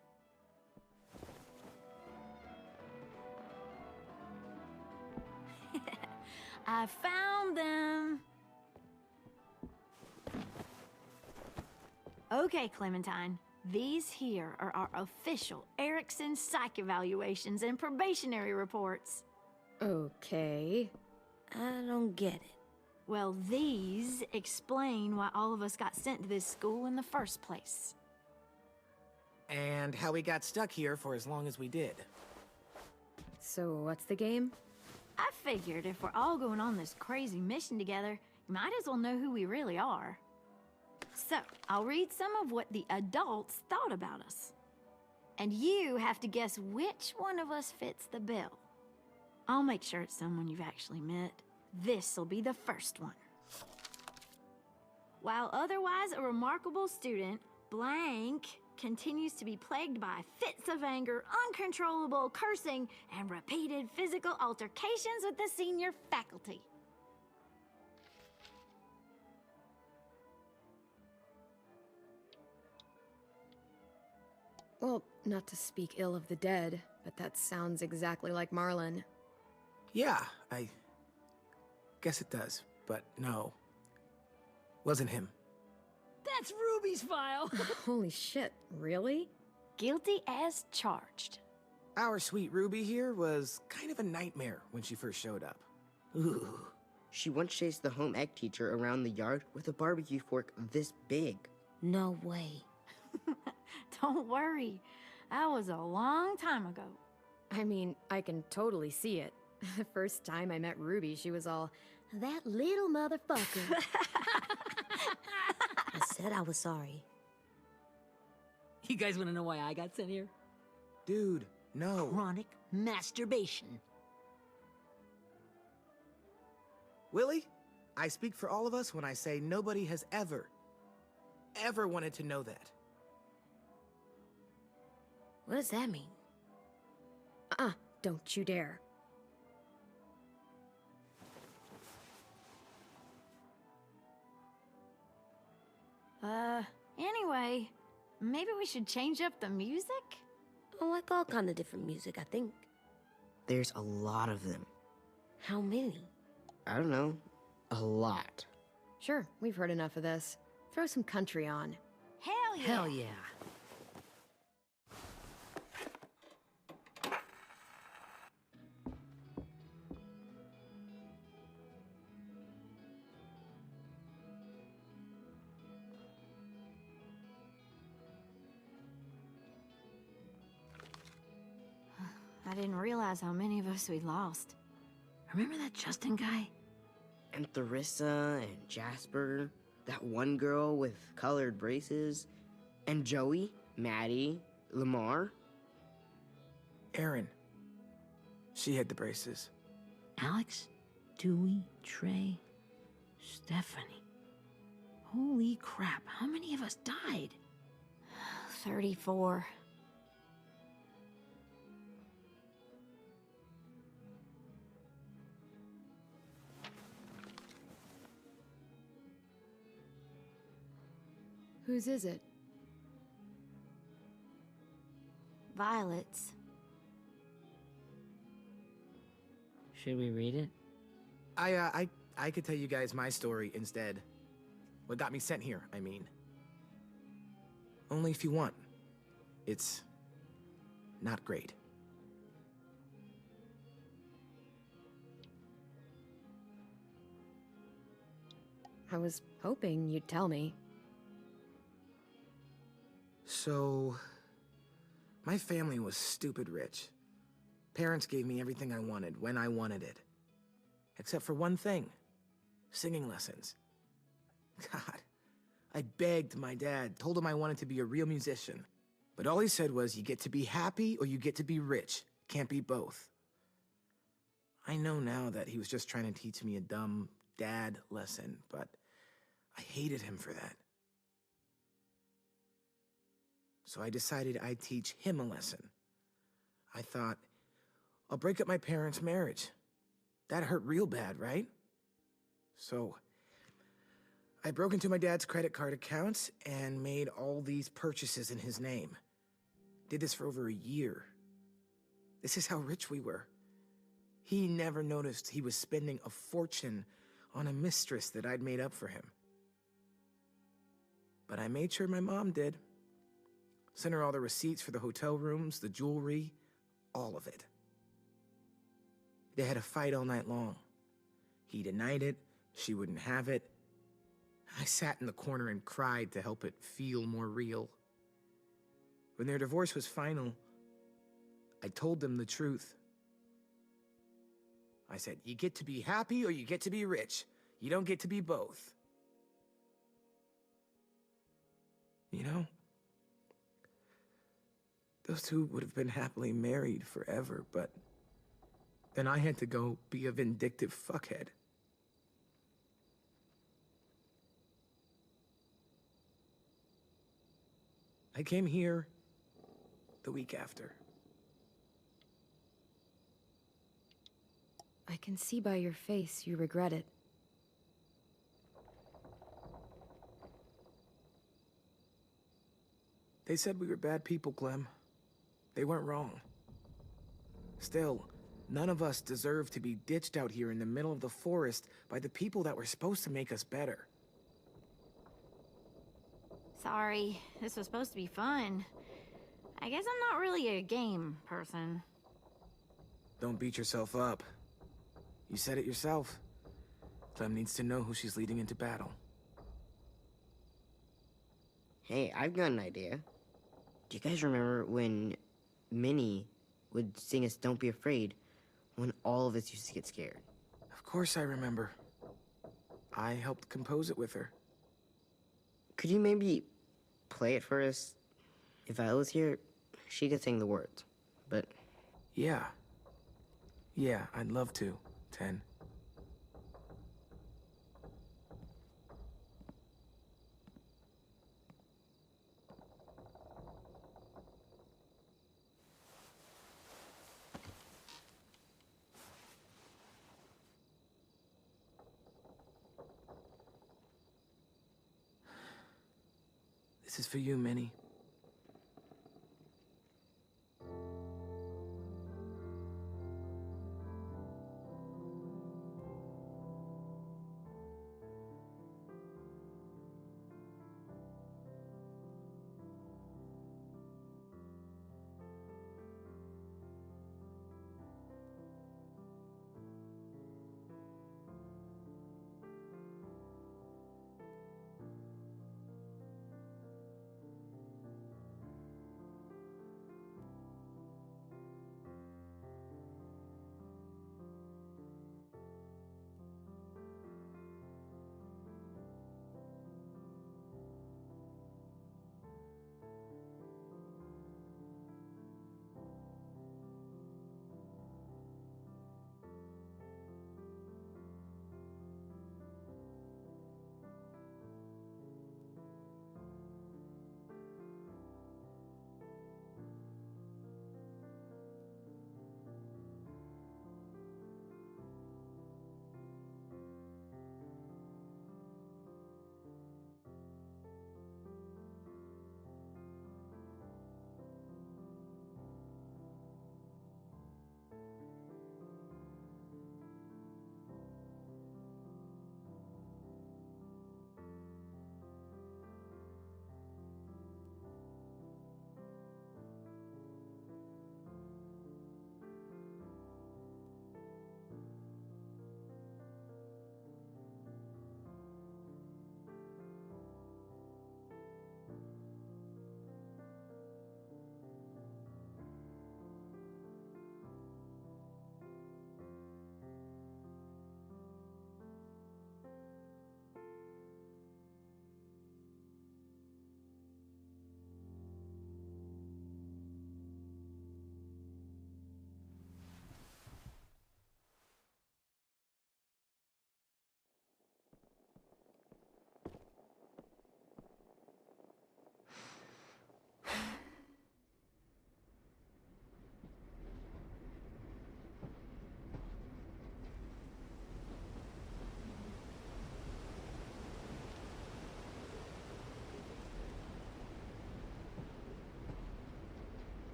I found them! Okay, Clementine. These here are our official Erickson psych evaluations and probationary reports. Okay. I don't get it. Well, these explain why all of us got sent to this school in the first place. And how we got stuck here for as long as we did. So what's the game? I figured if we're all going on this crazy mission together, you might as well know who we really are. So, I'll read some of what the adults thought about us. And you have to guess which one of us fits the bill. I'll make sure it's someone you've actually met. This'll be the first one. While otherwise a remarkable student, blank continues to be plagued by fits of anger, uncontrollable cursing, and repeated physical altercations with the senior faculty. Well, not to speak ill of the dead, but that sounds exactly like Marlon. Yeah, I guess it does, but no. Wasn't him. That's Ruby's file! Holy shit, really? Guilty as charged. Our sweet Ruby here was kind of a nightmare when she first showed up. Ooh. She once chased the home ec teacher around the yard with a barbecue fork this big. No way. Don't worry. That was a long time ago. I mean, I can totally see it. The first time I met Ruby, she was all, "That little motherfucker." I said I was sorry. You guys want to know why I got sent here? Dude, no. Chronic masturbation. Willie, I speak for all of us when I say nobody has ever wanted to know that. What does that mean? Don't you dare. Anyway, maybe we should change up the music? I like all kind of different music, I think. There's a lot of them. How many? I don't know. A lot. Sure, we've heard enough of this. Throw some country on. Hell yeah! Hell yeah. I didn't realize how many of us we'd lost. Remember that Justin guy? And Theresa and Jasper, that one girl with colored braces, and Joey, Maddie, Lamar. Erin. She had the braces. Alex, Dewey, Trey, Stephanie. Holy crap, how many of us died? 34. Whose is it? Violet's. Should we read it? I could tell you guys my story instead. What got me sent here, I mean. Only if you want. It's not great. I was hoping you'd tell me. So, my family was stupid rich. Parents gave me everything I wanted when I wanted it. Except for one thing. Singing lessons. God, I begged my dad, told him I wanted to be a real musician. But all he said was, you get to be happy or you get to be rich. Can't be both. I know now that he was just trying to teach me a dumb dad lesson, but I hated him for that. So I decided I'd teach him a lesson. I thought, I'll break up my parents' marriage. That hurt real bad, right? So I broke into my dad's credit card accounts and made all these purchases in his name. Did this for over a year. This is how rich we were. He never noticed he was spending a fortune on a mistress that I'd made up for him. But I made sure my mom did. Sent her all the receipts for the hotel rooms, the jewelry, all of it. They had a fight all night long. He denied it, she wouldn't have it. I sat in the corner and cried to help it feel more real. When their divorce was final, I told them the truth. I said, you get to be happy or you get to be rich. You don't get to be both. You know, those two would have been happily married forever, but then I had to go be a vindictive fuckhead. I came here the week after. I can see by your face you regret it. They said we were bad people, Clem. They weren't wrong. Still, none of us deserve to be ditched out here in the middle of the forest by the people that were supposed to make us better. Sorry, this was supposed to be fun. I guess I'm not really a game person. Don't beat yourself up. You said it yourself. Clem needs to know who she's leading into battle. Hey, I've got an idea. Do you guys remember when Minnie would sing us Don't Be Afraid when all of us used to get scared? Of course I remember. I helped compose it with her. Could you maybe play it for us? If I was here, she could sing the words, but... Yeah. Yeah, I'd love to, Ten. This is for you, Minnie.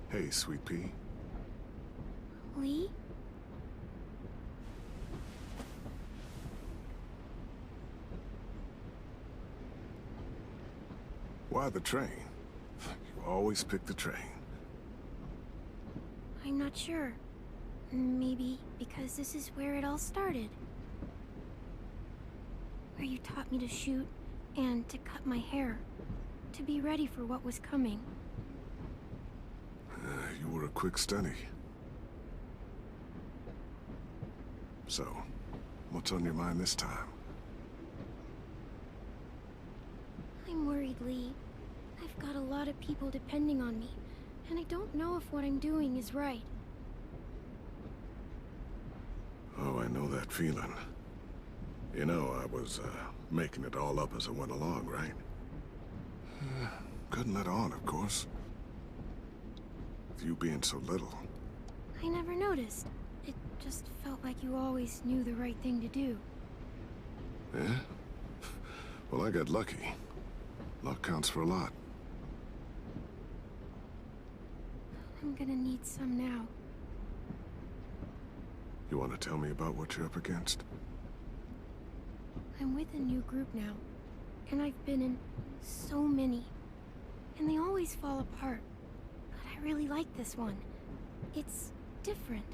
Hey, Sweet Pea. Lee? Why the train? You always pick the train. I'm not sure. Maybe because this is where it all started. Where you taught me to shoot and to cut my hair. To be ready for what was coming. You were a quick study. So, what's on your mind this time? I'm worried, Lee. I've got a lot of people depending on me, and I don't know if what I'm doing is right. Oh, I know that feeling. You know, I was, making it all up as I went along, right? Couldn't let on, of course. With you being so little. I never noticed. It just felt like you always knew the right thing to do. Yeah? Well, I got lucky. Luck counts for a lot. I'm gonna need some now. You want to tell me about what you're up against? I'm with a new group now, and I've been in so many. And they always fall apart. But I really like this one. It's different.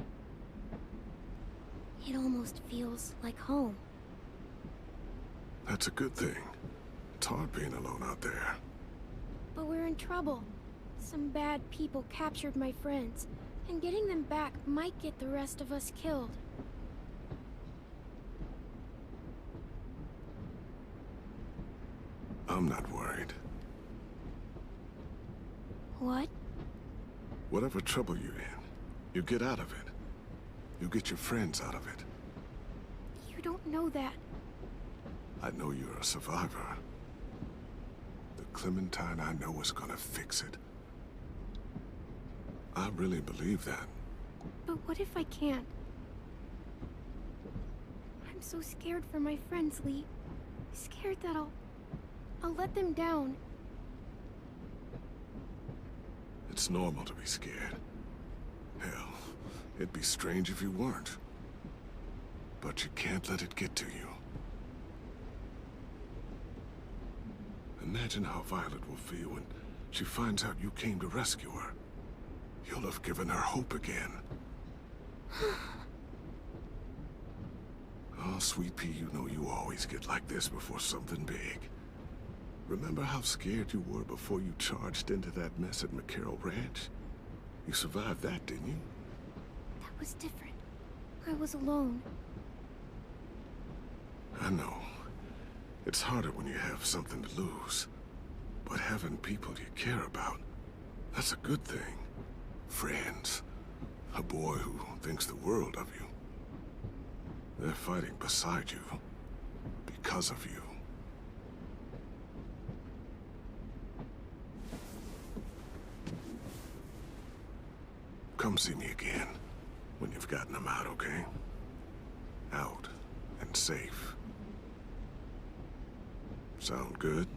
It almost feels like home. That's a good thing. It's hard being alone out there. But we're in trouble. Some bad people captured my friends, and getting them back might get the rest of us killed. I'm not worried. What? Whatever trouble you're in, you get out of it. You get your friends out of it. You don't know that. I know you're a survivor. The Clementine I know is gonna fix it. I really believe that. But what if I can't? I'm so scared for my friends, Lee. Scared that I'll let them down. It's normal to be scared. Hell, it'd be strange if you weren't. But you can't let it get to you. Imagine how Violet will feel when she finds out you came to rescue her. You'll have given her hope again. Oh, Sweet Pea, you know you always get like this before something big. Remember how scared you were before you charged into that mess at McCarroll Ranch? You survived that, didn't you? That was different. I was alone. I know. It's harder when you have something to lose. But having people you care about, that's a good thing. Friends. A boy who thinks the world of you. They're fighting beside you. Because of you. Come see me again. When you've gotten them out, okay? Out. And safe. Sound good?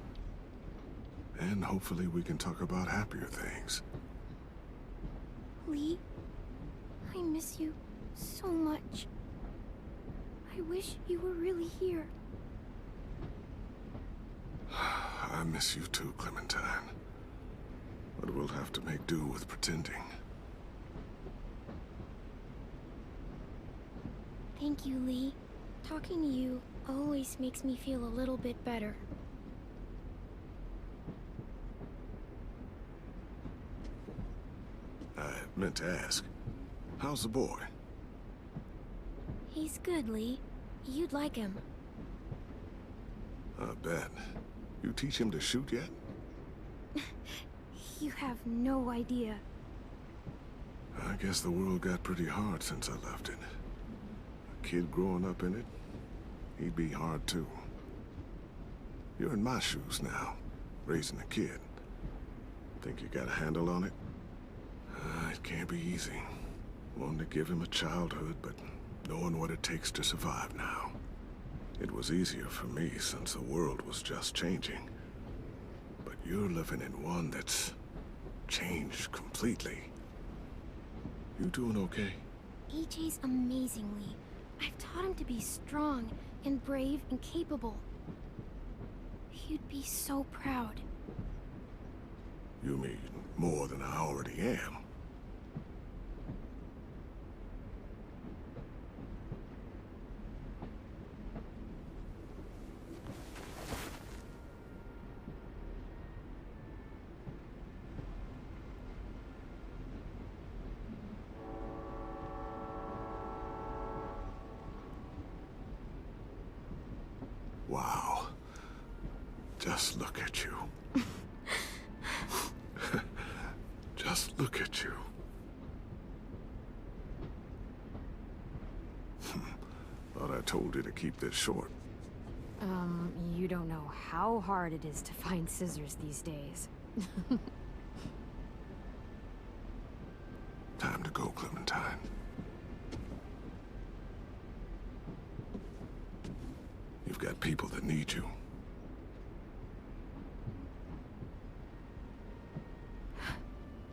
And hopefully we can talk about happier things. Lee, I miss you so much. I wish you were really here. I miss you too, Clementine. But we'll have to make do with pretending. Thank you, Lee. Talking to you always makes me feel a little bit better. I meant to ask, how's the boy? He's good, Lee. You'd like him. I bet. You teach him to shoot yet? You have no idea. I guess the world got pretty hard since I left it. A kid growing up in it, he'd be hard too. You're in my shoes now, raising a kid. Think you got a handle on it? It can't be easy. Wanting to give him a childhood, but knowing what it takes to survive now. It was easier for me since the world was just changing. But you're living in one that's changed completely. You doing okay? AJ's amazingly. I've taught him to be strong and brave and capable. He'd be so proud. You mean more than I already am? Wow. Just look at you. Just look at you. Thought I told you to keep this short. You don't know how hard it is to find scissors these days. Time to go, Clementine. You've got people that need you.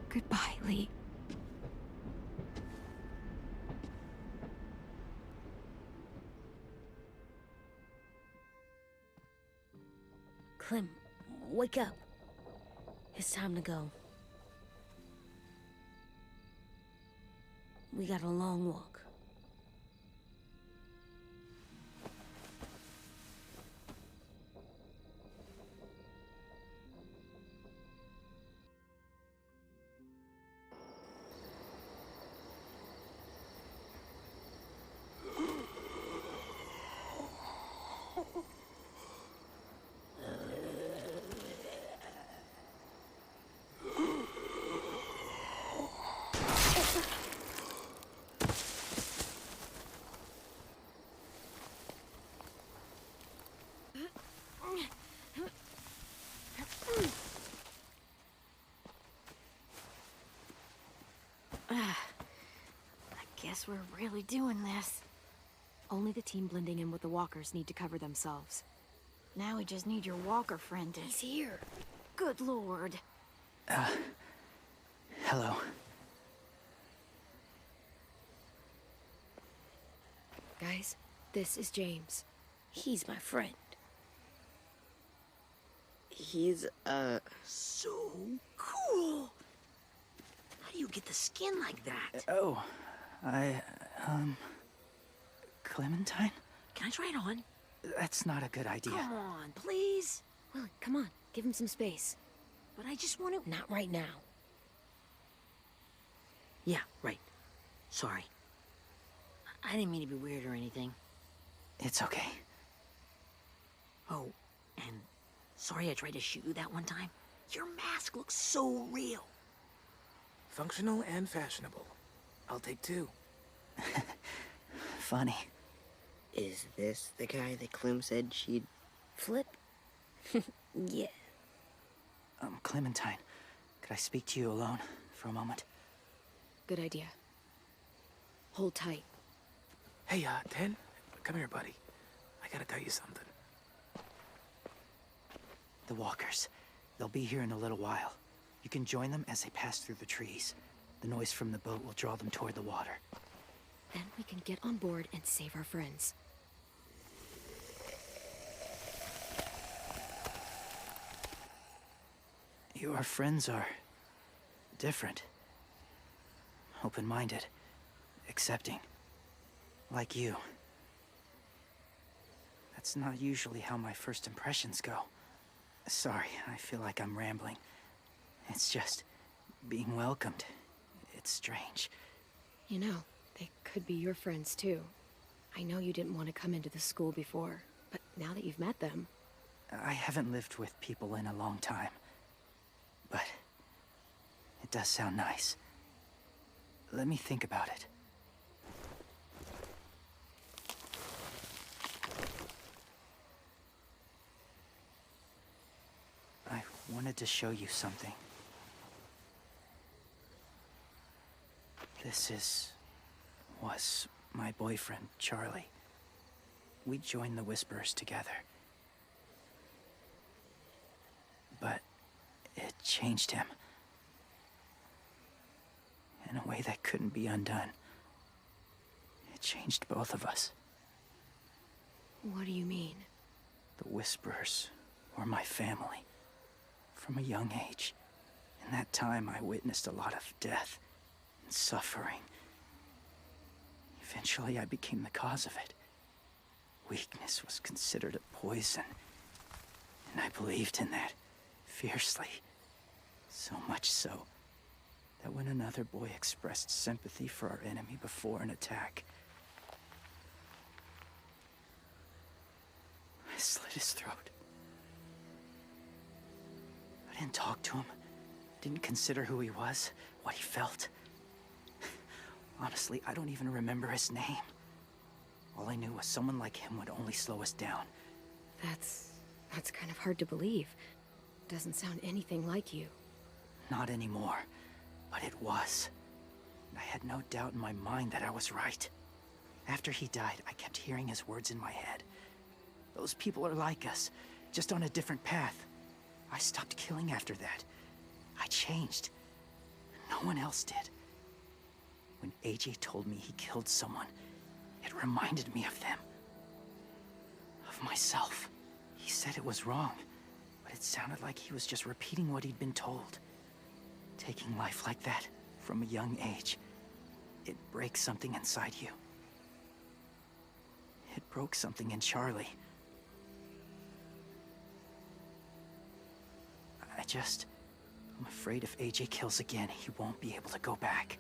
Goodbye, Lee. Clem, wake up. It's time to go. We got a long walk. I guess we're really doing this. Only the team blending in with the walkers need to cover themselves. Now we just need your walker friend to... He's here. Good lord. Hello. Guys, this is James. He's my friend. He's, So cool. How do you get the skin like that? Oh, Clementine? Can I try it on? That's not a good idea. Come on, please. Well, come on, give him some space. But I just want to... Not right now. Yeah, right. Sorry. I didn't mean to be weird or anything. It's okay. Oh, and sorry I tried to shoot you that one time. Your mask looks so real. Functional and fashionable. I'll take two. Funny. is this the guy that Clem said she'd... Flip? Yeah. Clementine, could I speak to you alone for a moment? Good idea. Hold tight. Hey, Ten, come here, buddy. I gotta tell you something. The walkers. They'll be here in a little while. You can join them as they pass through the trees. The noise from the boat will draw them toward the water. Then we can get on board and save our friends. Your friends are... different. Open-minded. Accepting. Like you. That's not usually how my first impressions go. Sorry, I feel like I'm rambling. It's just... being welcomed. It's strange. You know, they could be your friends too. I know you didn't want to come into the school before, but now that you've met them... I haven't lived with people in a long time. But... it does sound nice. Let me think about it. I wanted to show you something. This was my boyfriend, Charlie. We joined the Whisperers together. But it changed him. In a way that couldn't be undone. It changed both of us. What do you mean? The Whisperers were my family. From a young age. In that time, I witnessed a lot of death and suffering. Eventually, I became the cause of it. Weakness was considered a poison. And I believed in that fiercely. So much so that when another boy expressed sympathy for our enemy before an attack, I slit his throat. I didn't talk to him, didn't consider who he was, what he felt. Honestly, I don't even remember his name. All I knew was someone like him would only slow us down. That's kind of hard to believe. Doesn't sound anything like you. Not anymore, but it was. I had no doubt in my mind that I was right. After he died, I kept hearing his words in my head. Those people are like us, just on a different path. I stopped killing after that. I changed. No one else did. When AJ told me he killed someone, it reminded me of them. Of myself. He said it was wrong, but it sounded like he was just repeating what he'd been told. Taking life like that, from a young age, it breaks something inside you. It broke something in Charlie. I'm afraid if AJ kills again, he won't be able to go back.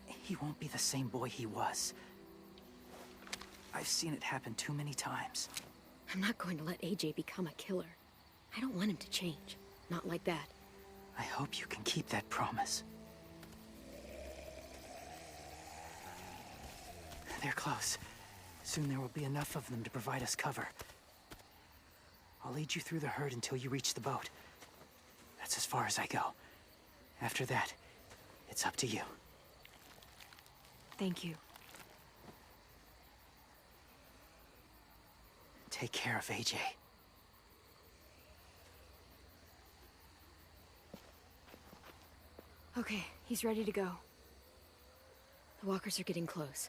He won't be the same boy he was. I've seen it happen too many times. I'm not going to let AJ become a killer. I don't want him to change. Not like that. I hope you can keep that promise. They're close. Soon there will be enough of them to provide us cover. I'll lead you through the herd until you reach the boat. That's as far as I go. After that, it's up to you. Thank you. Take care of AJ. Okay, he's ready to go. The walkers are getting close.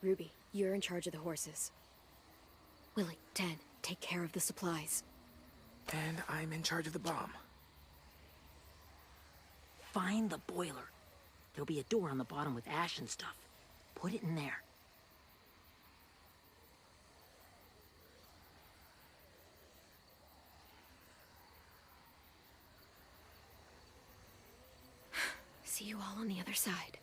Ruby, you're in charge of the horses. Willie, Ted, take care of the supplies. And I'm in charge of the bomb. Find the boiler. There'll be a door on the bottom with ash and stuff. Put it in there. See you all on the other side.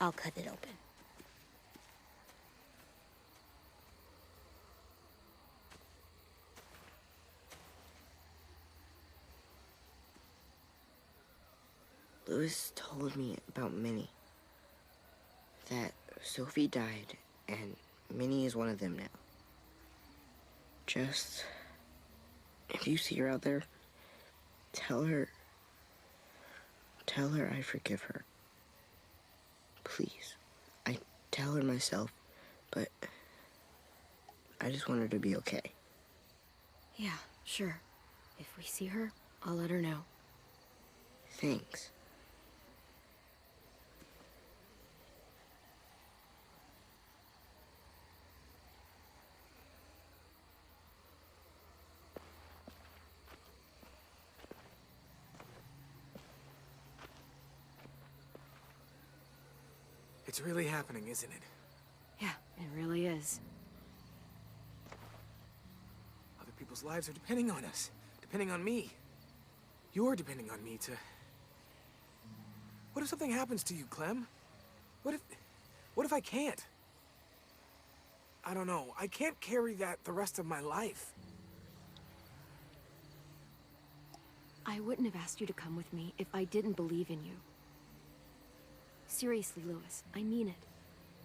I'll cut it open. Louis told me about Minnie. That Sophie died, and Minnie is one of them now. Just... if you see her out there, tell her I forgive her. Please. I tell her myself, but I just want her to be okay. Yeah, sure. If we see her, I'll let her know. Thanks. It's really happening, isn't it? Yeah, it really is. Other people's lives are depending on us. Depending on me. You're depending on me to... What if something happens to you, Clem? What if I can't? I don't know. I can't carry that the rest of my life. I wouldn't have asked you to come with me if I didn't believe in you. Seriously, Louis, I mean it.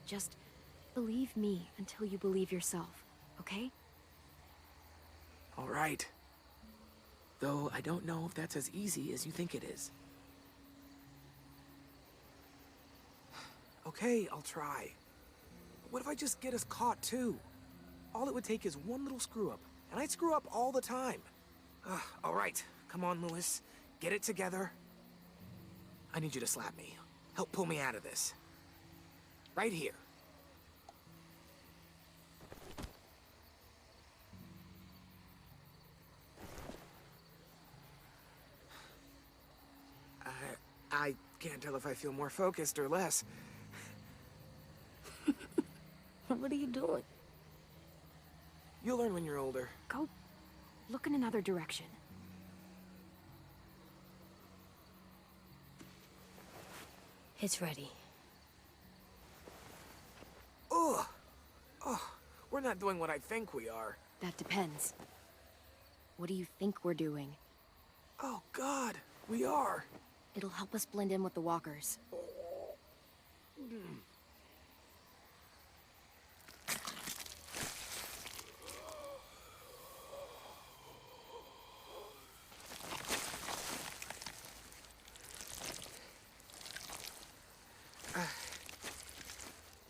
Just believe me until you believe yourself, okay? All right. Though I don't know if that's as easy as you think it is. Okay, I'll try. What if I just get us caught too? All it would take is one little screw up, and I'd screw up all the time. All right, come on, Louis. Get it together. I need you to slap me. Help pull me out of this. Right here. I can't tell if I feel more focused or less. What are you doing? You'll learn when you're older. Go look in another direction. It's ready. Ugh. Oh, we're not doing what I think we are. That depends. What do you think we're doing? Oh, God, we are. It'll help us blend in with the walkers.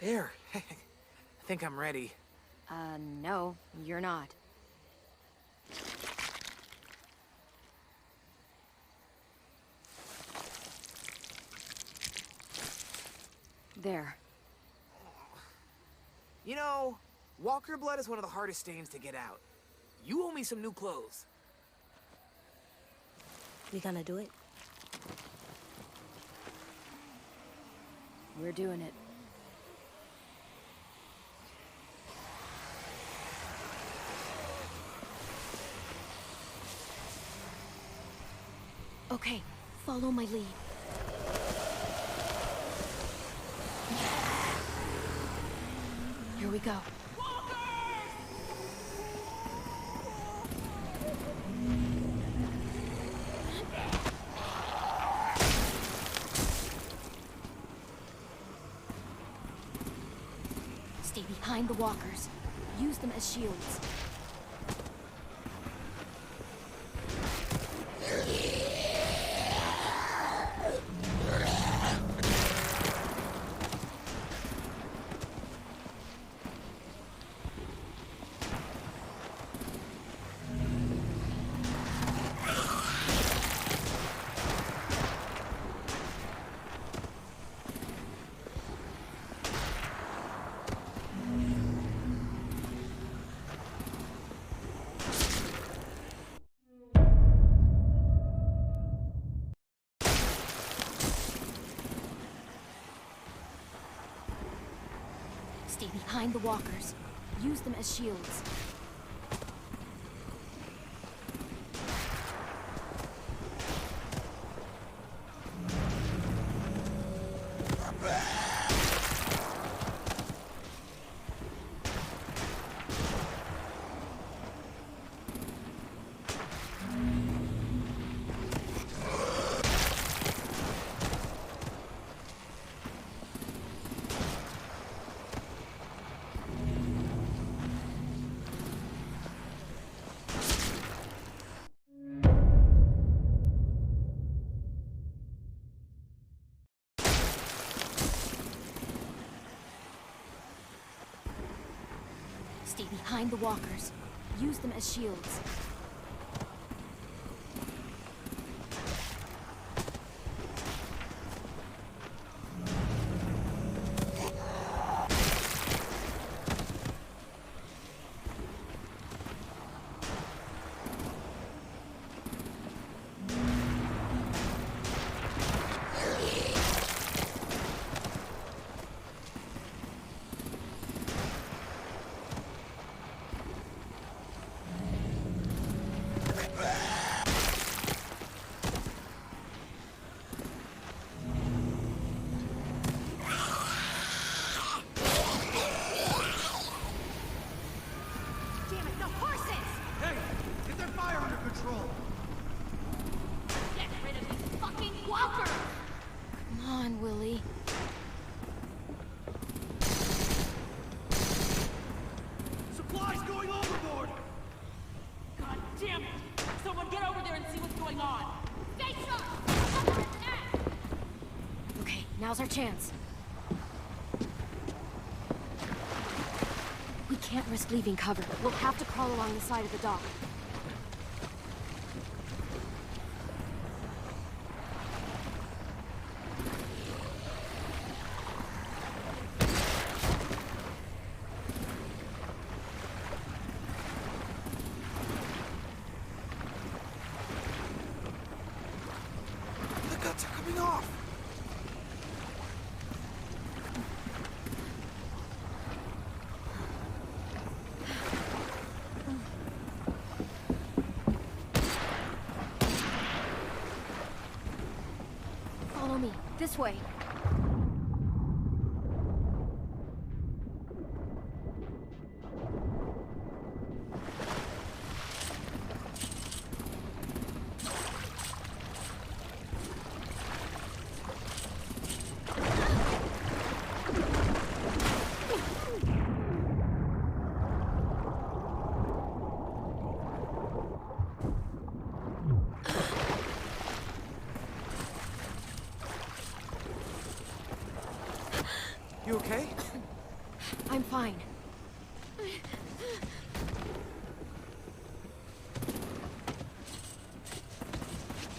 There. I think I'm ready. No, you're not. There. You know, walker blood is one of the hardest stains to get out. You owe me some new clothes. We gonna do it? We're doing it. Okay, follow my lead. Here we go. Stay behind the walkers. Use them as shields. Stay behind the walkers. Use them as shields. Stay behind the walkers. Use them as shields. Now's our chance. We can't risk leaving cover. We'll have to crawl along the side of the dock. Follow me. This way. You okay? I'm fine.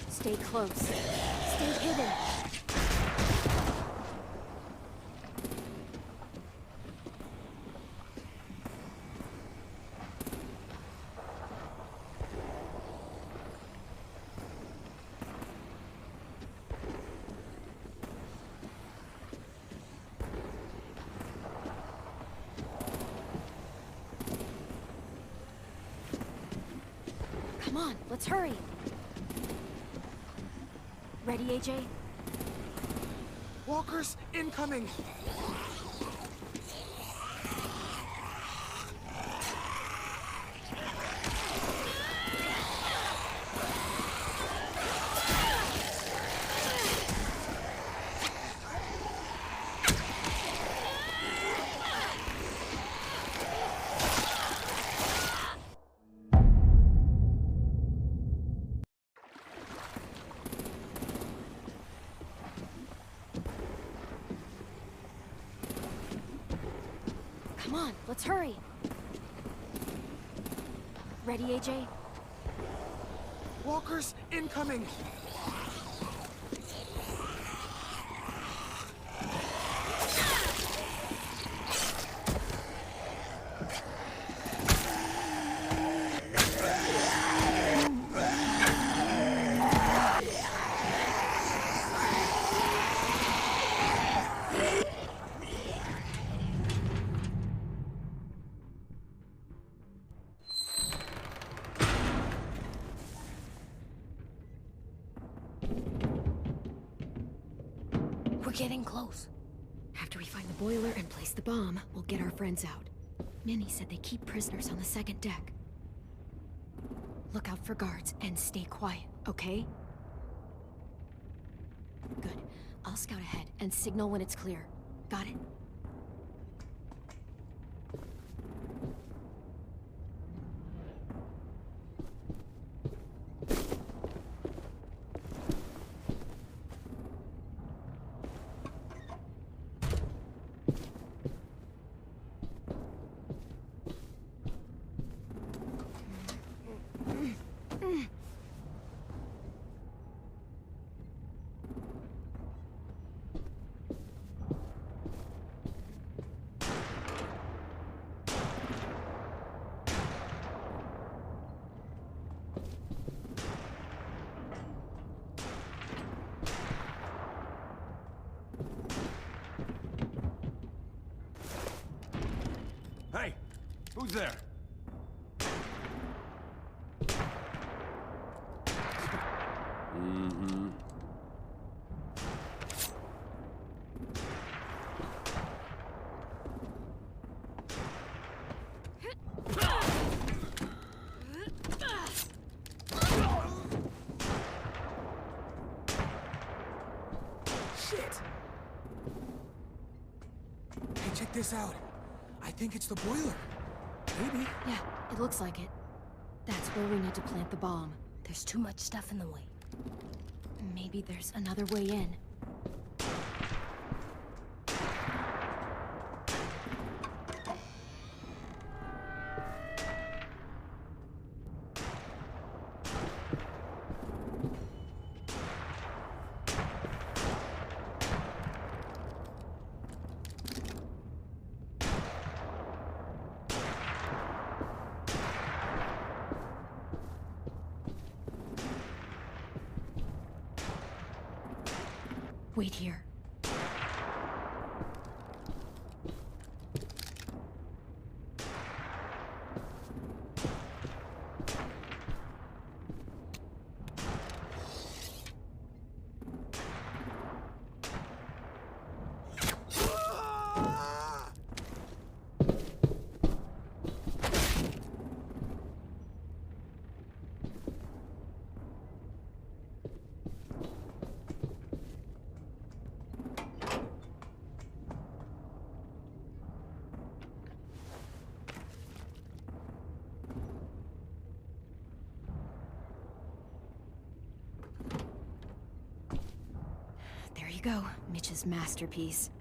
Stay close. Stay hidden. Come on, let's hurry. Ready, AJ? Walkers incoming! Come on, let's hurry. Ready, AJ? Walkers incoming! We're getting close. After we find the boiler and place the bomb, we'll get our friends out. Minnie said they keep prisoners on the second deck. Look out for guards and stay quiet, okay? Good. I'll scout ahead and signal when it's clear. Got it? Hey, who's there? Mm-hmm. Shit! Hey, check this out. I think it's the boiler. Maybe. Yeah, it looks like it. That's where we need to plant the bomb. There's too much stuff in the way. Maybe there's another way in. Wait here. go, Mitch's masterpiece.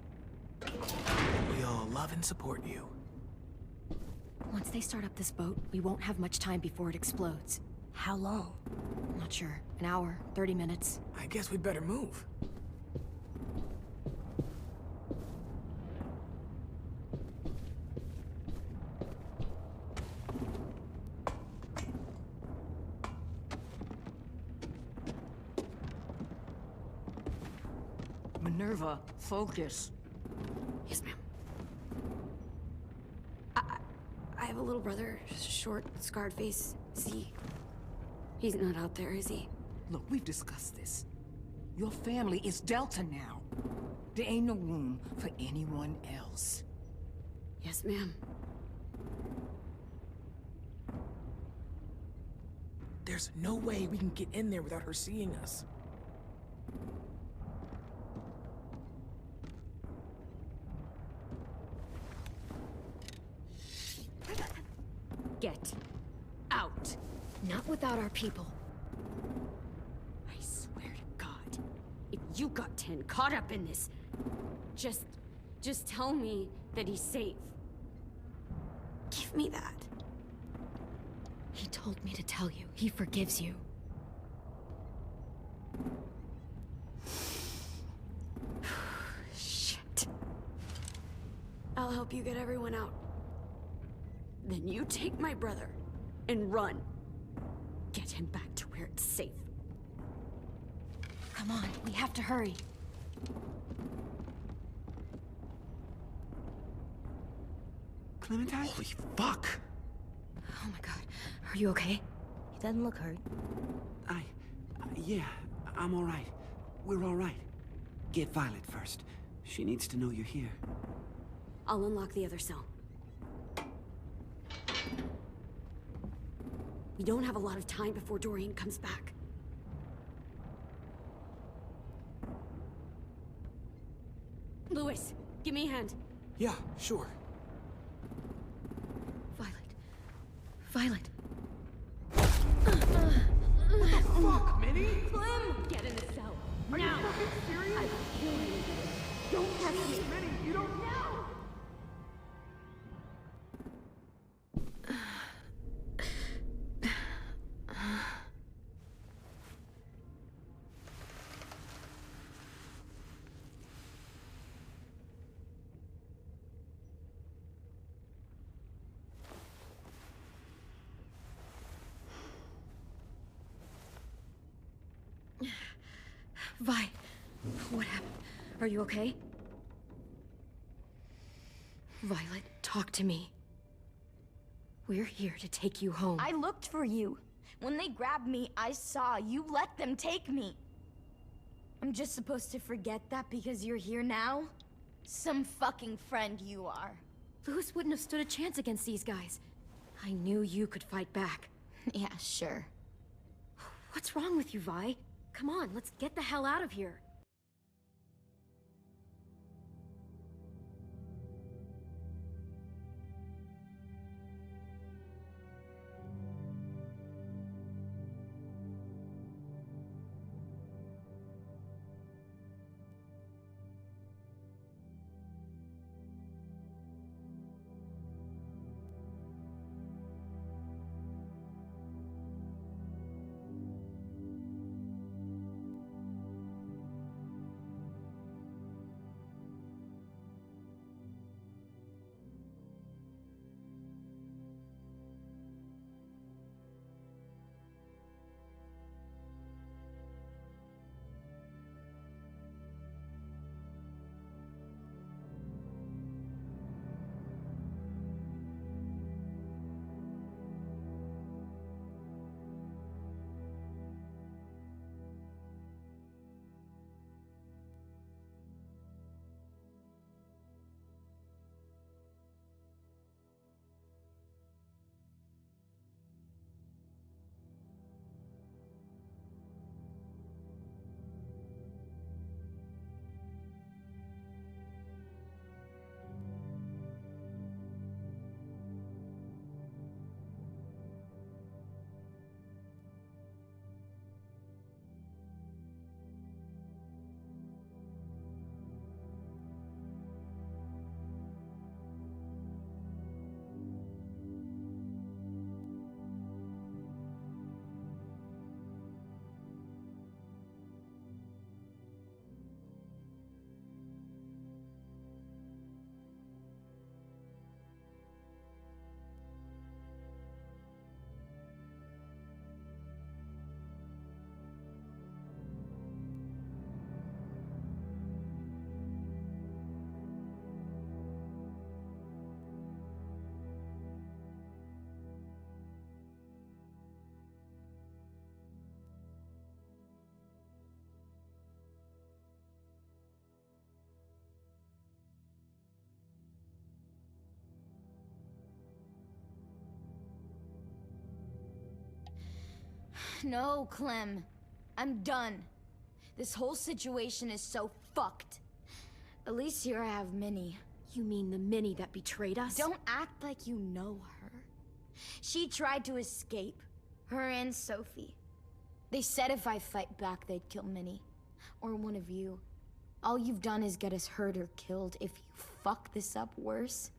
We all love and support you. Once they start up this boat, we won't have much time before it explodes. How long? Not sure. An hour, 30 minutes. I guess we'd better move. Minerva, focus. Yes, ma'am. I have a little brother, short, scarred face. He's not out there, is he? Look, we've discussed this. Your family is Delta now. There ain't no room for anyone else. Yes, ma'am. There's no way we can get in there without her seeing us. Get out. Not without our people. I swear to God, if you got 10 caught up in this, just tell me that he's safe. Give me that. He told me to tell you. He forgives you. Shit. I'll help you get everyone out. Then you take my brother and run. Get him back to where it's safe. Come on, we have to hurry. Clementine? Holy fuck! Oh my god. Are you okay? He doesn't look hurt. Yeah, I'm alright. We're alright. Get Violet first. She needs to know you're here. I'll unlock the other cell. We don't have a lot of time before Dorian comes back. Louis, give me a hand. Yeah, sure. Violet. What the fuck, Minnie? Clem! Get in the cell. Are now! you fucking serious? I'm killing you. Don't touch me. Minnie, you don't know! Vi, what happened? Are you okay? Violet, talk to me. We're here to take you home. I looked for you. When they grabbed me, I saw you let them take me. I'm just supposed to forget that because you're here now? Some fucking friend you are. Louis wouldn't have stood a chance against these guys. I knew you could fight back. Yeah, sure. What's wrong with you, Vi? Come on, let's get the hell out of here. No, Clem. I'm done. This whole situation is so fucked. At least here I have Minnie. You mean the Minnie that betrayed us? Don't act like you know her. She tried to escape. Her and Sophie. They said if I fight back, they'd kill Minnie. Or one of you. All you've done is get us hurt or killed. If you fuck this up worse,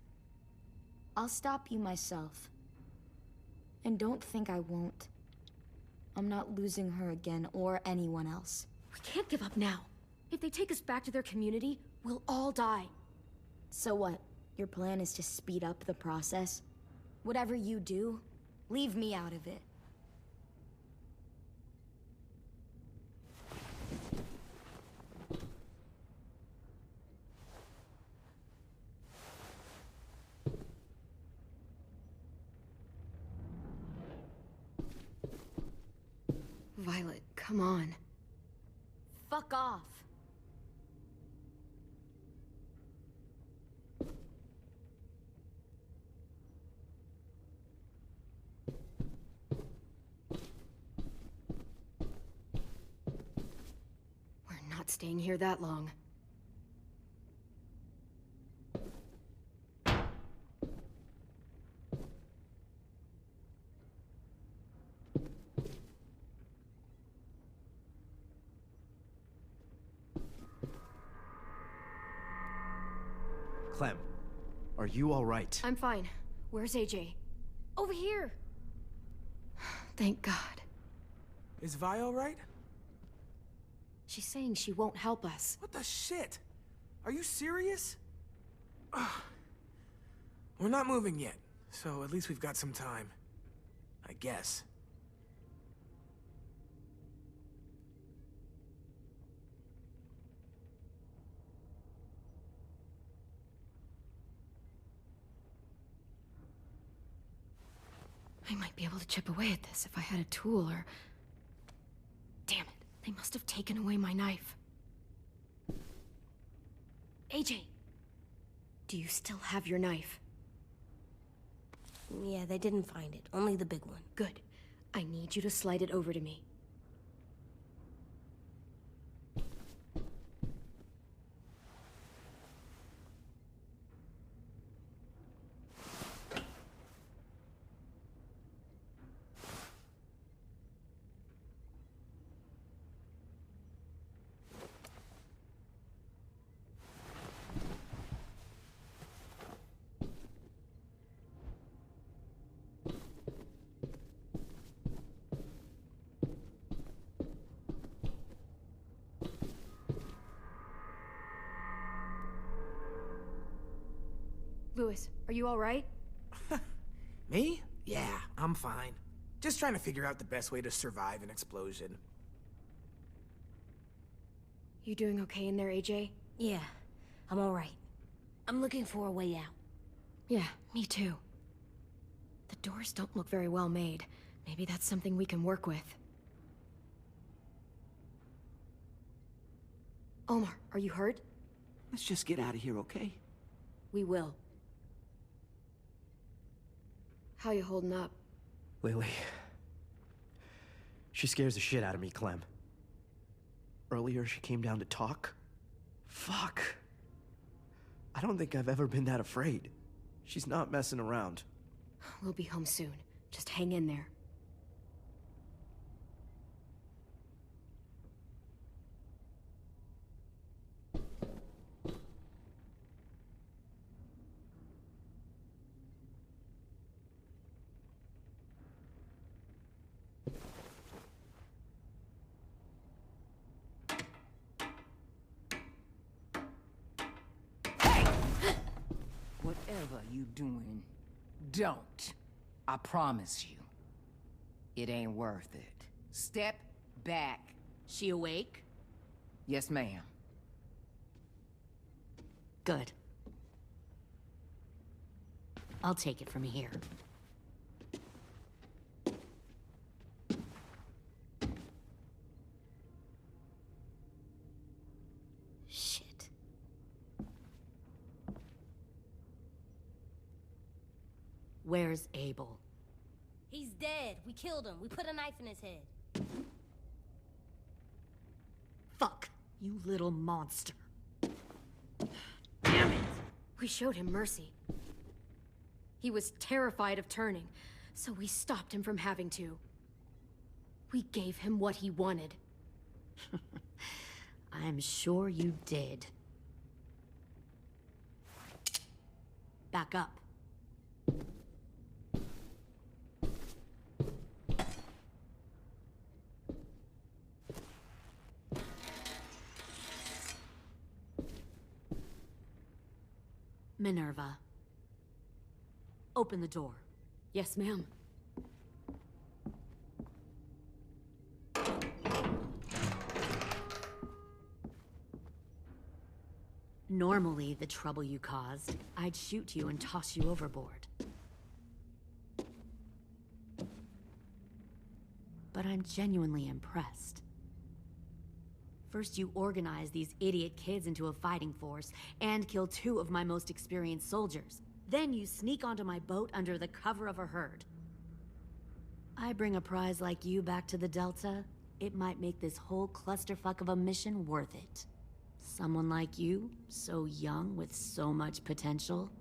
I'll stop you myself. And don't think I won't. I'm not losing her again, or anyone else. We can't give up now. If they take us back to their community, we'll all die. So what? Your plan is to speed up the process? Whatever you do, leave me out of it. Violet, come on. Fuck off. We're not staying here that long. Clem, are you all right? I'm fine. Where's AJ? Over here! Thank God. Is Vi all right? She's saying she won't help us. What the shit? Are you serious? Ugh. We're not moving yet, so at least we've got some time. I guess. I might be able to chip away at this if I had a tool or... Damn it, they must have taken away my knife. AJ! Do you still have your knife? Yeah, they didn't find it. Only the big one. Good. I need you to slide it over to me. Louis, are you all right? Me? Yeah, I'm fine. Just trying to figure out the best way to survive an explosion. You doing okay in there, AJ? Yeah, I'm all right. I'm looking for a way out. Yeah, me too. The doors don't look very well made. Maybe that's something we can work with. Omar, are you hurt? Let's just get out of here, okay? We will. How you holding up? Lily. She scares the shit out of me, Clem. Earlier, she came down to talk. Fuck. I don't think I've ever been that afraid. She's not messing around. We'll be home soon. Just hang in there. Whatever you doing, don't. I promise you. It ain't worth it. Step back. She awake? Yes, ma'am. Good. I'll take it from here. Shit. Where's Abel? He's dead. We killed him. We put a knife in his head. You little monster. Damn it! We showed him mercy. He was terrified of turning, so we stopped him from having to. We gave him what he wanted. I'm sure you did. Back up. Minerva. Open the door. Yes, ma'am. Normally, the trouble you caused, I'd shoot you and toss you overboard. But I'm genuinely impressed. First, you organize these idiot kids into a fighting force and kill 2 of my most experienced soldiers. Then you sneak onto my boat under the cover of a herd. I bring a prize like you back to the Delta, it might make this whole clusterfuck of a mission worth it. Someone like you, so young with so much potential,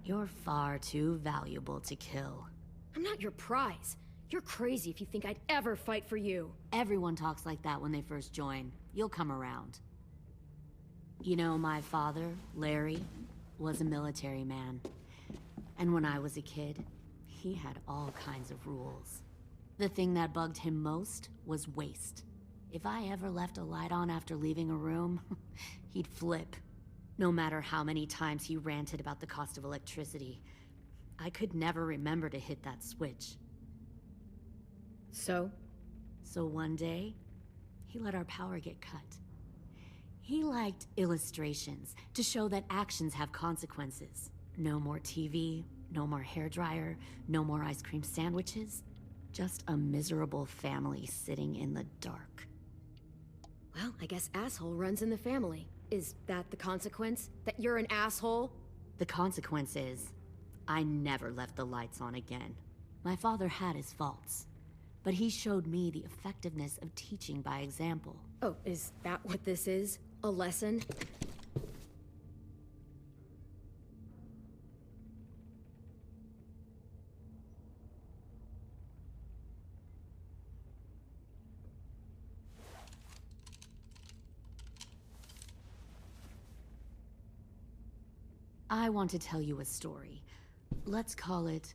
you're far too valuable to kill. I'm not your prize. You're crazy if you think I'd ever fight for you. Everyone talks like that when they first join. You'll come around. You know, my father, Larry, was a military man. And when I was a kid, he had all kinds of rules. The thing that bugged him most was waste. If I ever left a light on after leaving a room, he'd flip. No matter how many times he ranted about the cost of electricity, I could never remember to hit that switch. So? So one day, he let our power get cut. He liked illustrations to show that actions have consequences. No more TV, no more hairdryer, no more ice cream sandwiches. Just a miserable family sitting in the dark. Well, I guess asshole runs in the family. Is that the consequence? That you're an asshole? The consequence is, I never left the lights on again. My father had his faults, but he showed me the effectiveness of teaching by example. Oh, is that what this is? A lesson? I want to tell you a story. Let's call it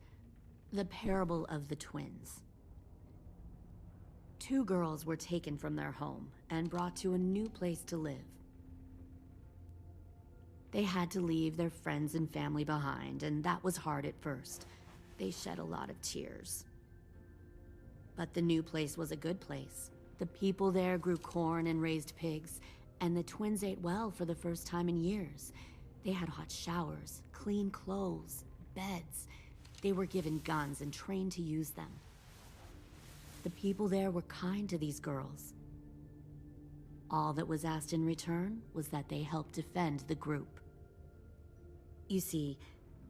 the Parable of the Twins. 2 girls were taken from their home and brought to a new place to live. They had to leave their friends and family behind, and that was hard at first. They shed a lot of tears. But the new place was a good place. The people there grew corn and raised pigs, and the twins ate well for the first time in years. They had hot showers, clean clothes, beds. They were given guns and trained to use them. The people there were kind to these girls. All that was asked in return was that they help defend the group. You see,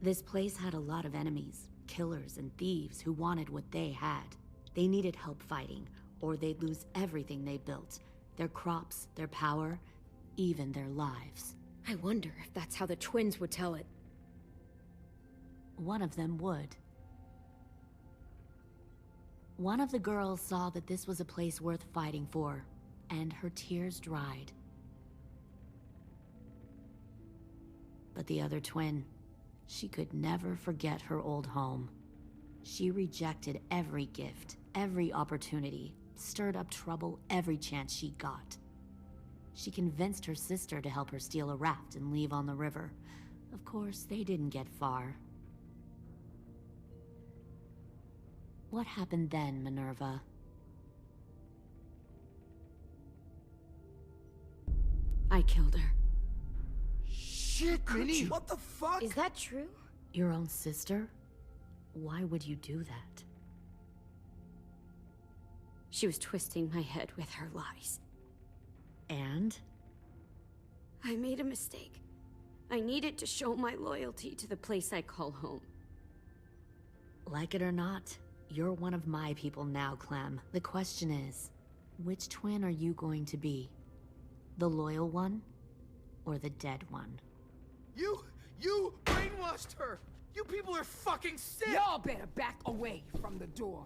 this place had a lot of enemies, killers and thieves who wanted what they had. They needed help fighting, or they'd lose everything they built. Their crops, their power, even their lives. I wonder if that's how the twins would tell it. One of them would. One of the girls saw that this was a place worth fighting for, and her tears dried. But the other twin, she could never forget her old home. She rejected every gift, every opportunity, stirred up trouble every chance she got. She convinced her sister to help her steal a raft and leave on the river. Of course, they didn't get far. What happened then, Minerva? I killed her. Shit, Minnie! What the fuck? Is that true? Your own sister? Why would you do that? She was twisting my head with her lies. And? I made a mistake. I needed to show my loyalty to the place I call home. Like it or not, you're one of my people now, Clem. The question is, which twin are you going to be? The loyal one, or the dead one? You brainwashed her! You people are fucking sick! Y'all better back away from the door.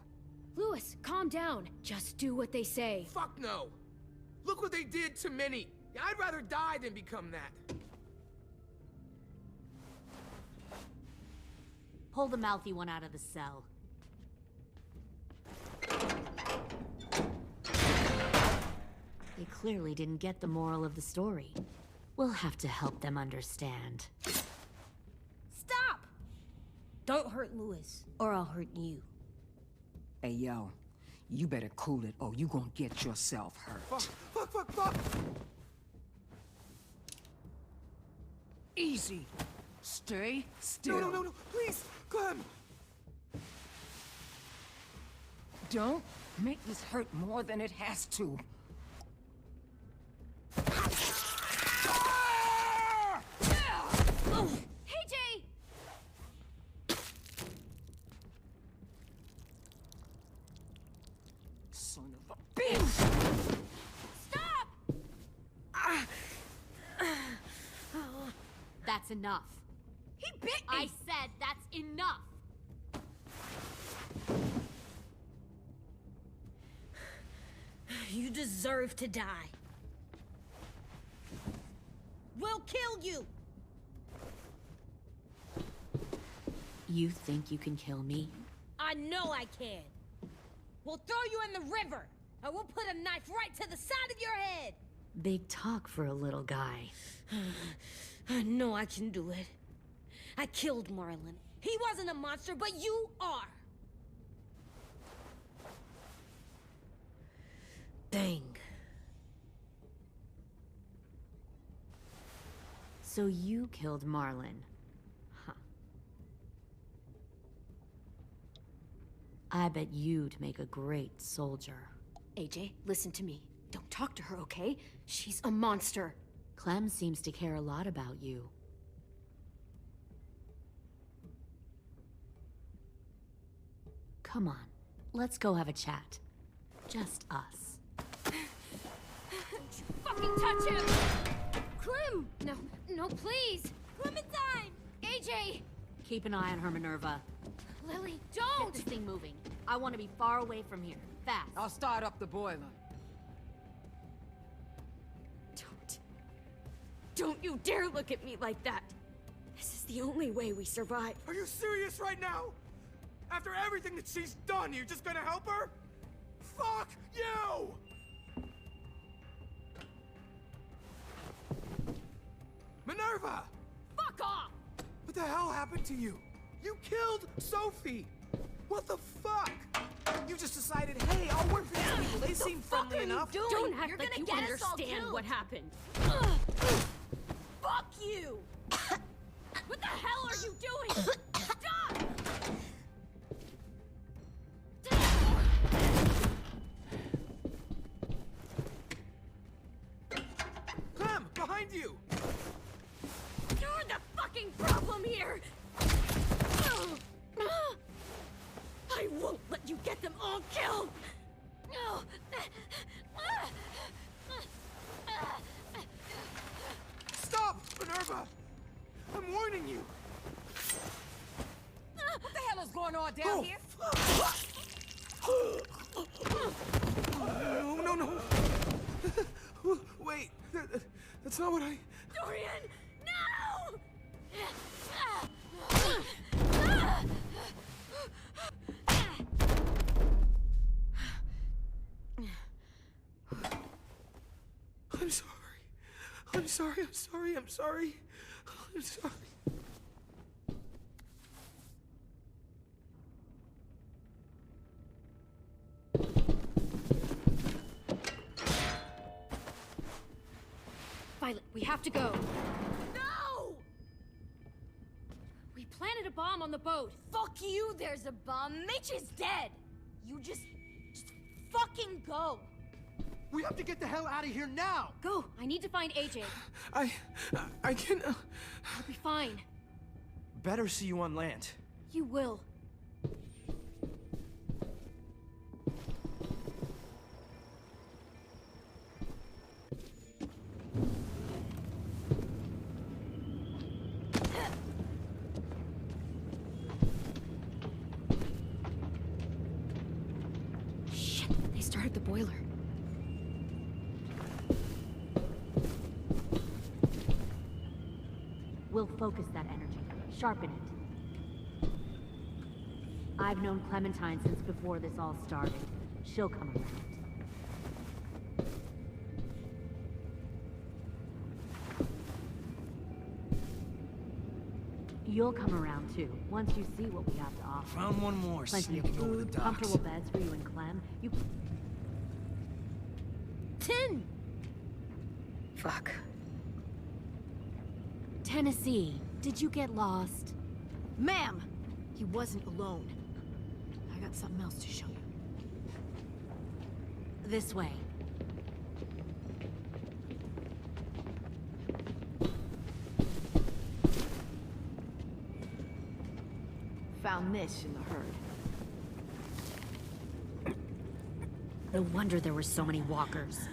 Lewis, calm down. Just do what they say. Fuck no! Look what they did to Minnie! I'd rather die than become that. Pull the mouthy one out of the cell. They clearly didn't get the moral of the story. We'll have to help them understand. Stop! Don't hurt Lewis, or I'll hurt you. Hey, yo. You better cool it, or you gonna get yourself hurt. Fuck! Easy. Stay still. No, please, Clem! Don't make this hurt more than it has to. Hey, Jay! Son of a bitch! Stop! That's enough. He bit me! I said that's enough! You deserve to die. We'll kill you! You think you can kill me? I know I can. We'll throw you in the river, and we'll put a knife right to the side of your head. Big talk for a little guy. I know I can do it. I killed Marlon. He wasn't a monster, but you are. Dang. So you killed Marlon. Huh. I bet you'd make a great soldier. AJ, listen to me. Don't talk to her, okay? She's a monster. Clem seems to care a lot about you. Come on, let's go have a chat. Just us. Fucking touch him! Clem! No, please! Clementine! AJ! Keep an eye on her, Minerva. Lily, Get don't! this thing moving. I want to be far away from here. Fast. I'll start up the boiler. Don't you dare look at me like that. This is the only way we survive. Are you serious right now? After everything that she's done, you're just gonna help her? Fuck you! Minerva! Fuck off! What the hell happened to you? You killed Sophie! What the fuck? You just decided, hey, I'll work for these people. They seem friendly enough. Don't act You're like gonna you get us all understand killed. what happened. Fuck you! What the hell are you doing? Stop! Clem, behind you! You're the fucking problem here! I won't let you get them all killed! No! Stop, Minerva! I'm warning you! What the hell is going on down here? No. Wait, that's not what I... Dorian! No! I'm sorry. Violet, we have to go. No! We planted a bomb on the boat. Fuck you, there's a bomb. Mitch is dead! You just fucking go! We have to get the hell out of here now! Go! I need to find AJ. I can... I'll be fine. Better see you on land. You will. boiler. We'll focus that energy, sharpen it. I've known Clementine since before this all started. She'll come around. You'll come around too, once you see what we have to offer. Found one more Plenty of sneaking over the food, docks. comfortable beds for you and Clem. You... Tin! Fuck. Tennessee, did you get lost? Ma'am! He wasn't alone. I got something else to show you. This way. Found this in the herd. No wonder there were so many walkers.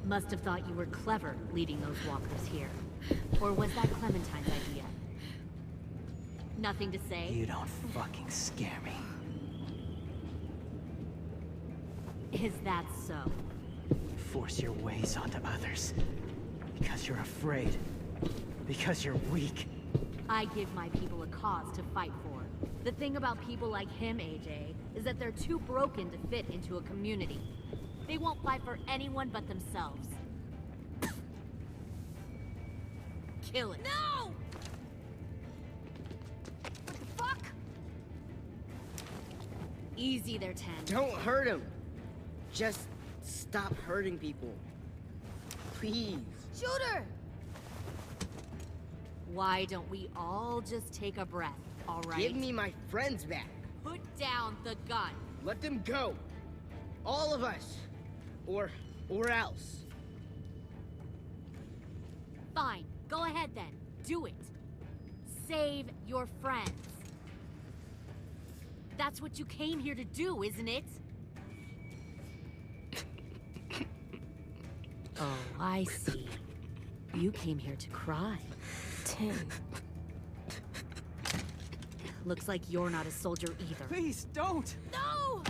Must have thought you were clever leading those walkers here. Or was that Clementine's idea? Nothing to say? You don't fucking scare me. Is that so? Force your ways onto others. Because you're afraid. Because you're weak. I give my people a cause to fight for. The thing about people like him, AJ, is that they're too broken to fit into a community. They won't fight for anyone but themselves. Kill it. No! What the fuck? Easy there, Ten. Don't hurt him. Just stop hurting people. Please. Shoot her! Why don't we all just take a breath, all right? Give me my friends back. Put down the gun. Let them go. All of us. Or else. Fine. Go ahead then. Do it. Save your friends. That's what you came here to do, isn't it? Oh, I see. You came here to cry. Tin. Looks like you're not a soldier either. Please, don't! No!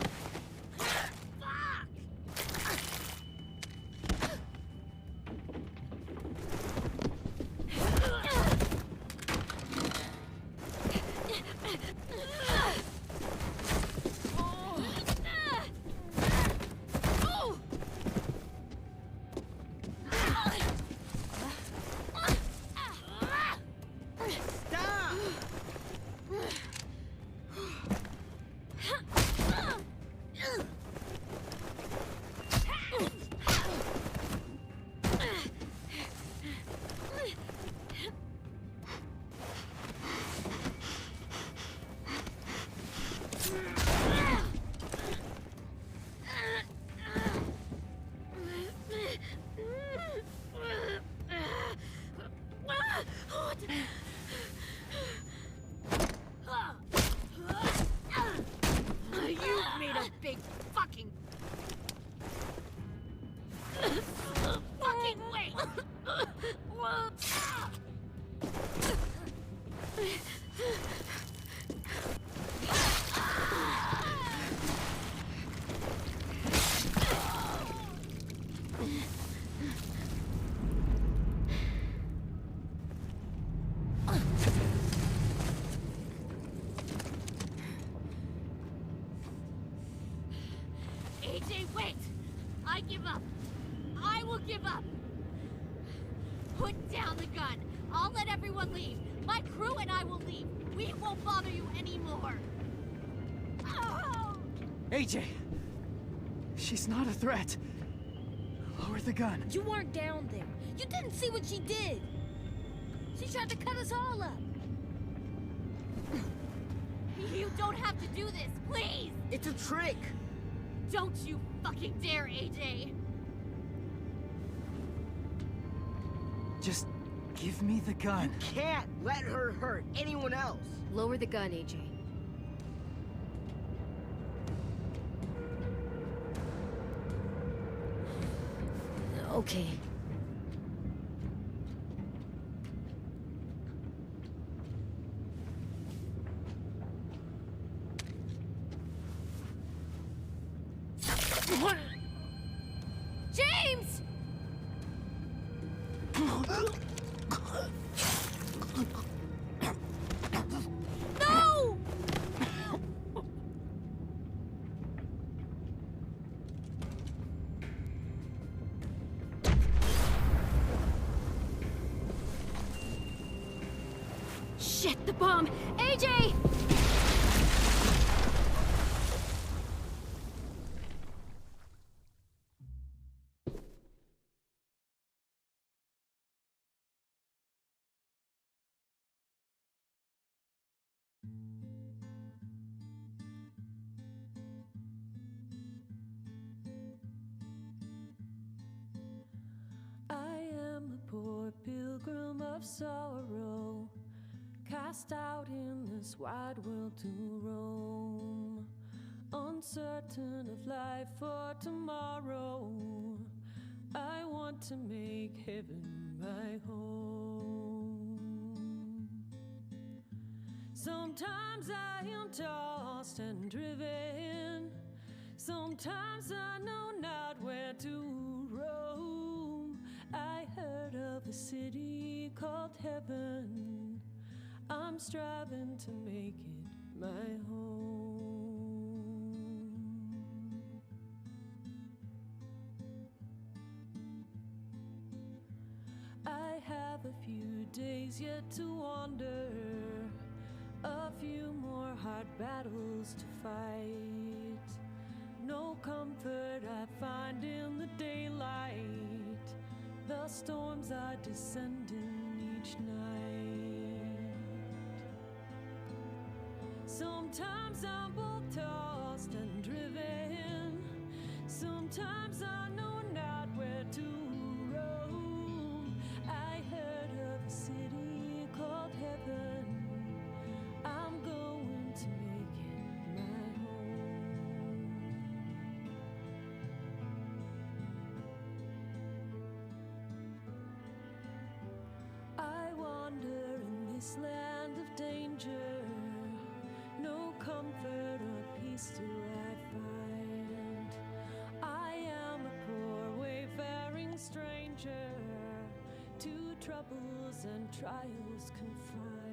AJ, wait! I give up. I will give up. Put down the gun. I'll let everyone leave. My crew and I will leave. We won't bother you anymore. Oh! AJ! She's not a threat. Lower the gun. You weren't down there. You didn't see what she did. She tried to cut us all up. You don't have to do this, please! It's a trick! Don't you fucking dare, AJ! Just give me the gun. You can't let her hurt anyone else. Lower the gun, AJ. Okay. James! No! Shit, the bomb! AJ! I am a poor pilgrim of sorrow, cast out in this wide world to roam, uncertain of life for tomorrow. I want to make heaven my home. Sometimes I am tossed and driven, sometimes I know not where to roam. I heard of a city called heaven, I'm striving to make it my home. I have a few days yet to wander, a few more hard battles to fight. No comfort I find in the daylight, the storms are descending each night. Sometimes I'm both tossed and driven, sometimes I know not where to roam. I heard of a city called heaven, I'm going to make it my home. I wander in this land of danger, no comfort or peace do I find. I am a poor wayfaring stranger, to troubles and trials confined.